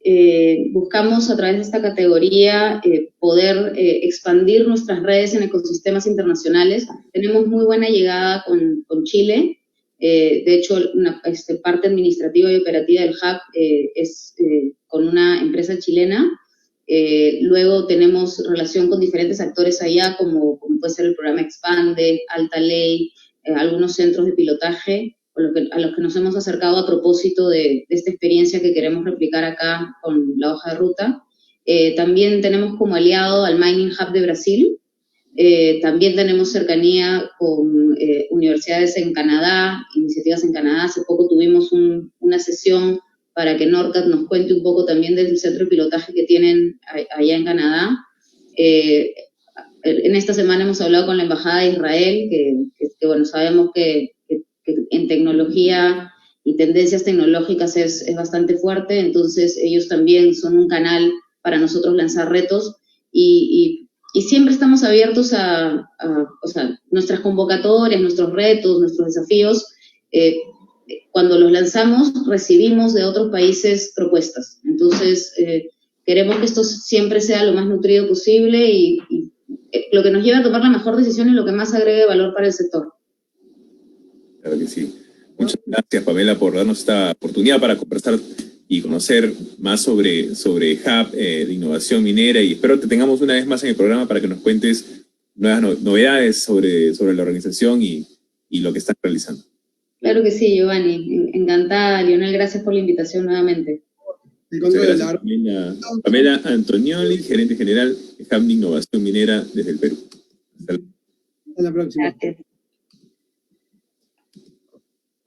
Buscamos a través de esta categoría poder expandir nuestras redes en ecosistemas internacionales. Tenemos muy buena llegada con Chile. De hecho, parte administrativa y operativa del hub es con una empresa chilena. Luego tenemos relación con diferentes actores allá, como puede ser el programa Expande, Alta Ley, algunos centros de pilotaje, a los que nos hemos acercado a propósito de esta experiencia que queremos replicar acá con la hoja de ruta. También tenemos como aliado al Mining Hub de Brasil. También tenemos cercanía con universidades en Canadá, iniciativas en Canadá. Hace poco tuvimos una sesión para que NORCAT nos cuente un poco también del centro de pilotaje que tienen allá en Canadá. En esta semana hemos hablado con la Embajada de Israel, que bueno, sabemos que en tecnología y tendencias tecnológicas es bastante fuerte, entonces ellos también son un canal para nosotros lanzar retos y siempre estamos abiertos o sea, nuestras convocatorias, nuestros retos, nuestros desafíos. Cuando los lanzamos, recibimos de otros países propuestas. Entonces, queremos que esto siempre sea lo más nutrido posible y lo que nos lleva a tomar la mejor decisión y lo que más agregue valor para el sector. Claro que sí. Muchas gracias, Pamela, por darnos esta oportunidad para conversar y conocer más sobre Hub de innovación minera, y espero que tengamos una vez más en el programa para que nos cuentes nuevas novedades sobre la organización y lo que están realizando. Claro que sí, Giovanni. Encantada, Lionel, gracias por la invitación nuevamente. Muchas gracias, Pamela Antonioli, gerente general de Hub de Innovación Minera desde el Perú. Hasta la próxima. Gracias.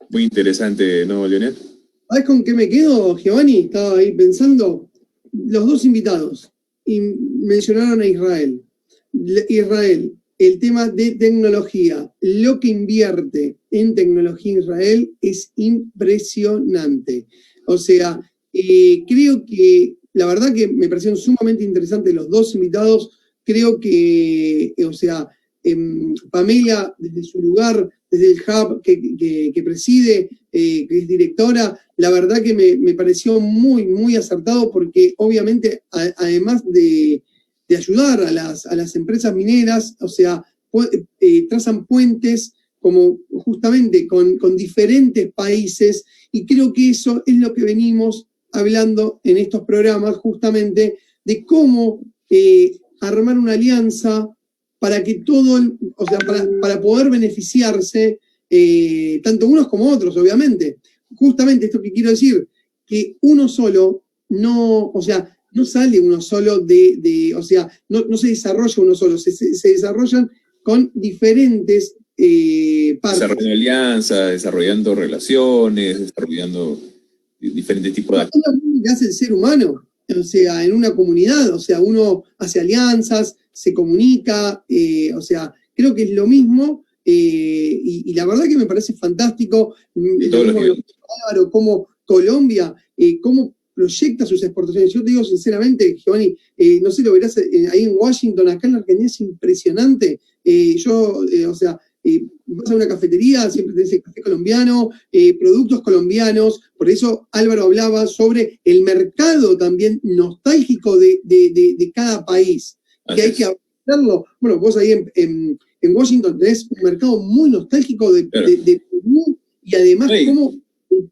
Muy interesante, ¿no, Lionel? ¿Sabes con qué me quedo, Giovanni? Estaba ahí pensando. Los dos invitados y mencionaron a Israel. Israel, el tema de tecnología, lo que invierte en tecnología Israel es impresionante. O sea, creo que la verdad que me parecieron sumamente interesantes los dos invitados. Creo que, o sea, Pamela, desde su lugar, desde el hub que preside, que es directora, la verdad que me pareció muy, muy acertado porque obviamente, además de ayudar a las empresas mineras, o sea, trazan puentes como justamente con diferentes países, y creo que eso es lo que venimos hablando en estos programas, justamente, de cómo armar una alianza para que o sea, para poder beneficiarse, tanto unos como otros, obviamente. Justamente esto que quiero decir, que uno solo no, o sea, no sale uno solo o sea, no se desarrolla uno solo, se desarrollan con diferentes partes. Desarrollando alianzas, desarrollando relaciones, desarrollando diferentes tipos de... Es lo mismo que hace el ser humano, o sea, en una comunidad, o sea, uno hace alianzas, se comunica, o sea, creo que es lo mismo, y la verdad que me parece fantástico, lo mismo que Álvaro, como Colombia, cómo proyecta sus exportaciones. Yo te digo sinceramente, Giovanni, no sé, lo verás ahí en Washington, acá en la Argentina es impresionante. O sea, vas a una cafetería, siempre tenés el café colombiano, productos colombianos, por eso Álvaro hablaba sobre el mercado también nostálgico de cada país, que hay que hacerlo. Bueno, vos ahí en Washington tenés un mercado muy nostálgico de Perú, y además cómo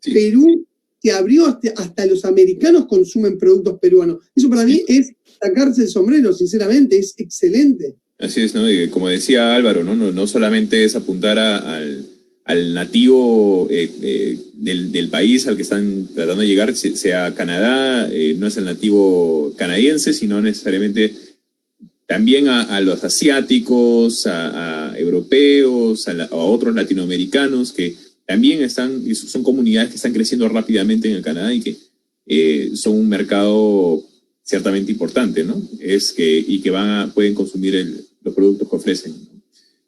Perú se abrió hasta los americanos consumen productos peruanos. Eso para mí es sacarse el sombrero, sinceramente, es excelente. Así es, ¿no? Y como decía Álvaro, no solamente es apuntar al nativo del país al que están tratando de llegar, sea Canadá, no es el nativo canadiense, sino necesariamente también a los asiáticos, a europeos, a otros latinoamericanos que también son comunidades que están creciendo rápidamente en el Canadá y que son un mercado ciertamente importante, ¿no? Y que pueden consumir los productos que ofrecen.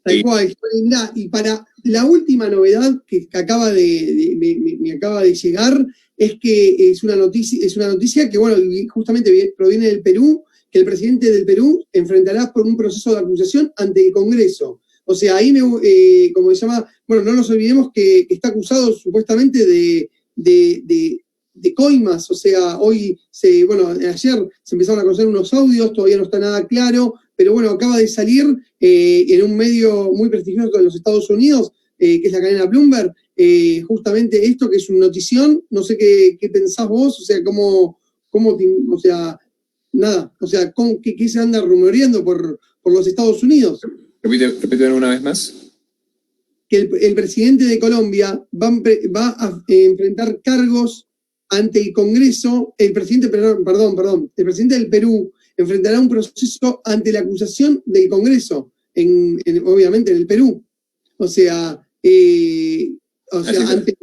Tal cual. Mirá, y para la última novedad que acaba me acaba de llegar, es que es una noticia que, bueno, justamente proviene del Perú, que el presidente del Perú enfrentará por un proceso de acusación ante el Congreso. O sea, ahí, como se llama, bueno, no nos olvidemos que está acusado supuestamente de coimas, o sea, ayer se empezaron a conocer unos audios, todavía no está nada claro, pero bueno, acaba de salir en un medio muy prestigioso de los Estados Unidos, que es la cadena Bloomberg, justamente esto, que es una notición. No sé qué pensás vos, o sea, o sea, nada, o sea, ¿qué se anda rumoreando por los Estados Unidos? Repite una vez más. Que el presidente de Colombia va a enfrentar cargos ante el Congreso. El presidente del Perú enfrentará un proceso ante la acusación del Congreso, obviamente en el Perú. O sea, ante...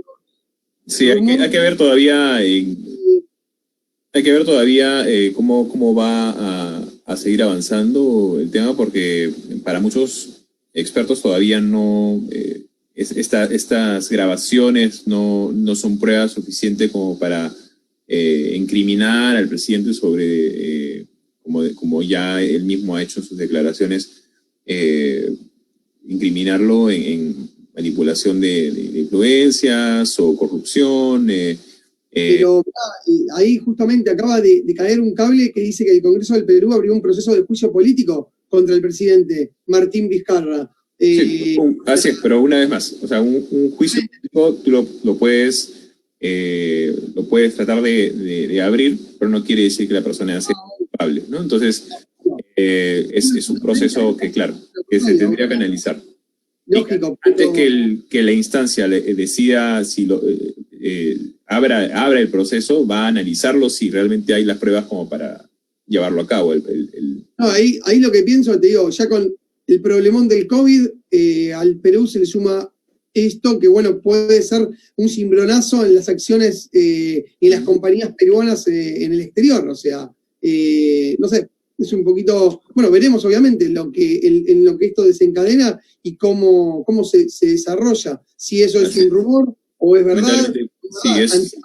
Sí, hay que ver todavía... Hay que ver todavía cómo va a seguir avanzando el tema, porque para muchos expertos todavía no... estas grabaciones no son pruebas suficientes como para incriminar al presidente sobre, como ya él mismo ha hecho en sus declaraciones, incriminarlo en manipulación de influencias o corrupción. Pero ahí justamente acaba de caer un cable que dice que el Congreso del Perú abrió un proceso de juicio político contra el presidente Martín Vizcarra. Así es, pero una vez más, o sea, un juicio político tú lo puedes tratar de abrir, pero no quiere decir que la persona sea culpable, ¿no? Entonces, es un proceso que, claro, que se tendría que analizar. Lógico. Antes que la instancia decida si abra el proceso, va a analizarlo si realmente hay las pruebas como para llevarlo a cabo. No, ahí lo que pienso, te digo, ya con el problemón del COVID, al Perú se le suma esto, que bueno, puede ser un cimbronazo en las acciones y en las compañías peruanas en el exterior. O sea, no sé, es un poquito, bueno, veremos obviamente en lo que esto desencadena y cómo se desarrolla, si eso es un rumor o es verdad. Sí,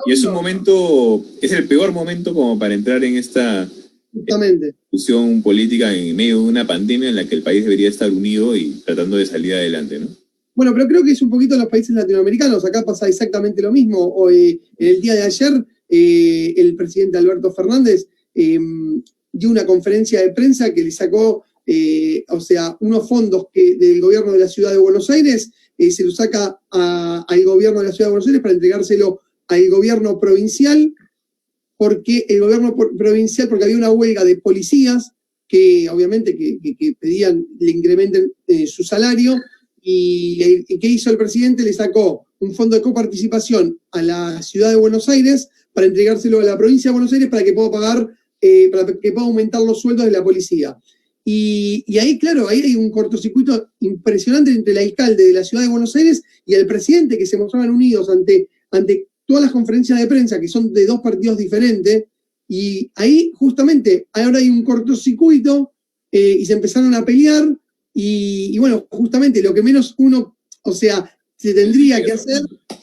y es un momento, es el peor momento como para entrar en esta discusión política en medio de una pandemia en la que el país debería estar unido y tratando de salir adelante, ¿no? Bueno, pero creo que es un poquito en los países latinoamericanos. Acá pasa exactamente lo mismo. Hoy, en el día de ayer, el presidente Alberto Fernández dio una conferencia de prensa que le sacó, unos fondos del gobierno de la ciudad de Buenos Aires, se lo saca al gobierno de la ciudad de Buenos Aires para entregárselo al gobierno provincial, porque había una huelga de policías que obviamente que pedían le incrementen su salario, y ¿qué hizo el presidente? Le sacó un fondo de coparticipación a la ciudad de Buenos Aires para entregárselo a la provincia de Buenos Aires para que pueda pagar para que pueda aumentar los sueldos de la policía. Y ahí, claro, ahí hay un cortocircuito impresionante entre el alcalde de la ciudad de Buenos Aires y el presidente, que se mostraban unidos ante todas las conferencias de prensa, que son de dos partidos diferentes, y ahí justamente ahora hay un cortocircuito y se empezaron a pelear, y bueno, justamente lo que menos uno, o sea, se tendría que hacer,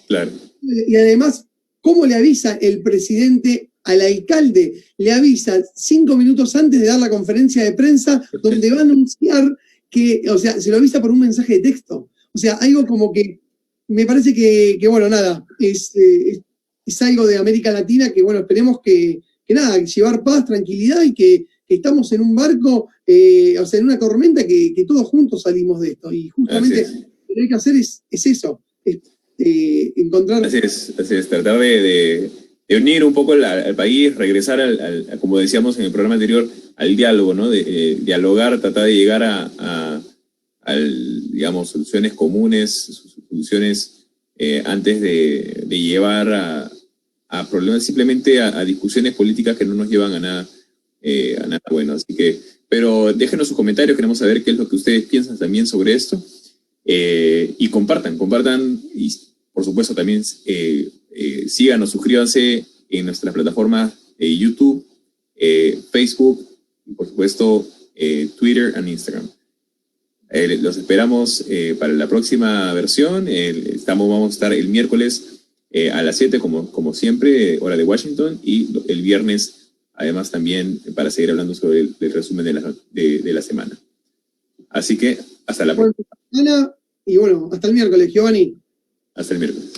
claro. Y además, ¿cómo le avisa el presidente al alcalde? Le avisa 5 minutos antes de dar la conferencia de prensa, donde va a anunciar que, o sea, se lo avisa por un mensaje de texto. O sea, algo como que me parece que bueno, nada, es algo de América Latina que, bueno, esperemos que nada, llevar paz, tranquilidad y que estamos en un barco, o sea, en una tormenta que todos juntos salimos de esto. Y justamente lo que hay que hacer es eso, encontrar... Así es, tratar de unir un poco al país, regresar como decíamos en el programa anterior, al diálogo, ¿no? De dialogar, tratar de llegar a digamos, soluciones comunes, soluciones antes de llevar a problemas, simplemente a discusiones políticas que no nos llevan a nada bueno. Así que, pero déjenos sus comentarios, queremos saber qué es lo que ustedes piensan también sobre esto, y compartan, y por supuesto también síganos, suscríbanse en nuestras plataformas YouTube, Facebook, y por supuesto Twitter e Instagram. Los esperamos para la próxima versión. Vamos a estar el miércoles a las 7, como siempre, hora de Washington, y el viernes, además, también para seguir hablando sobre el resumen de la semana. Así que hasta la próxima. Y bueno, hasta el miércoles, Giovanni. Hasta el miércoles.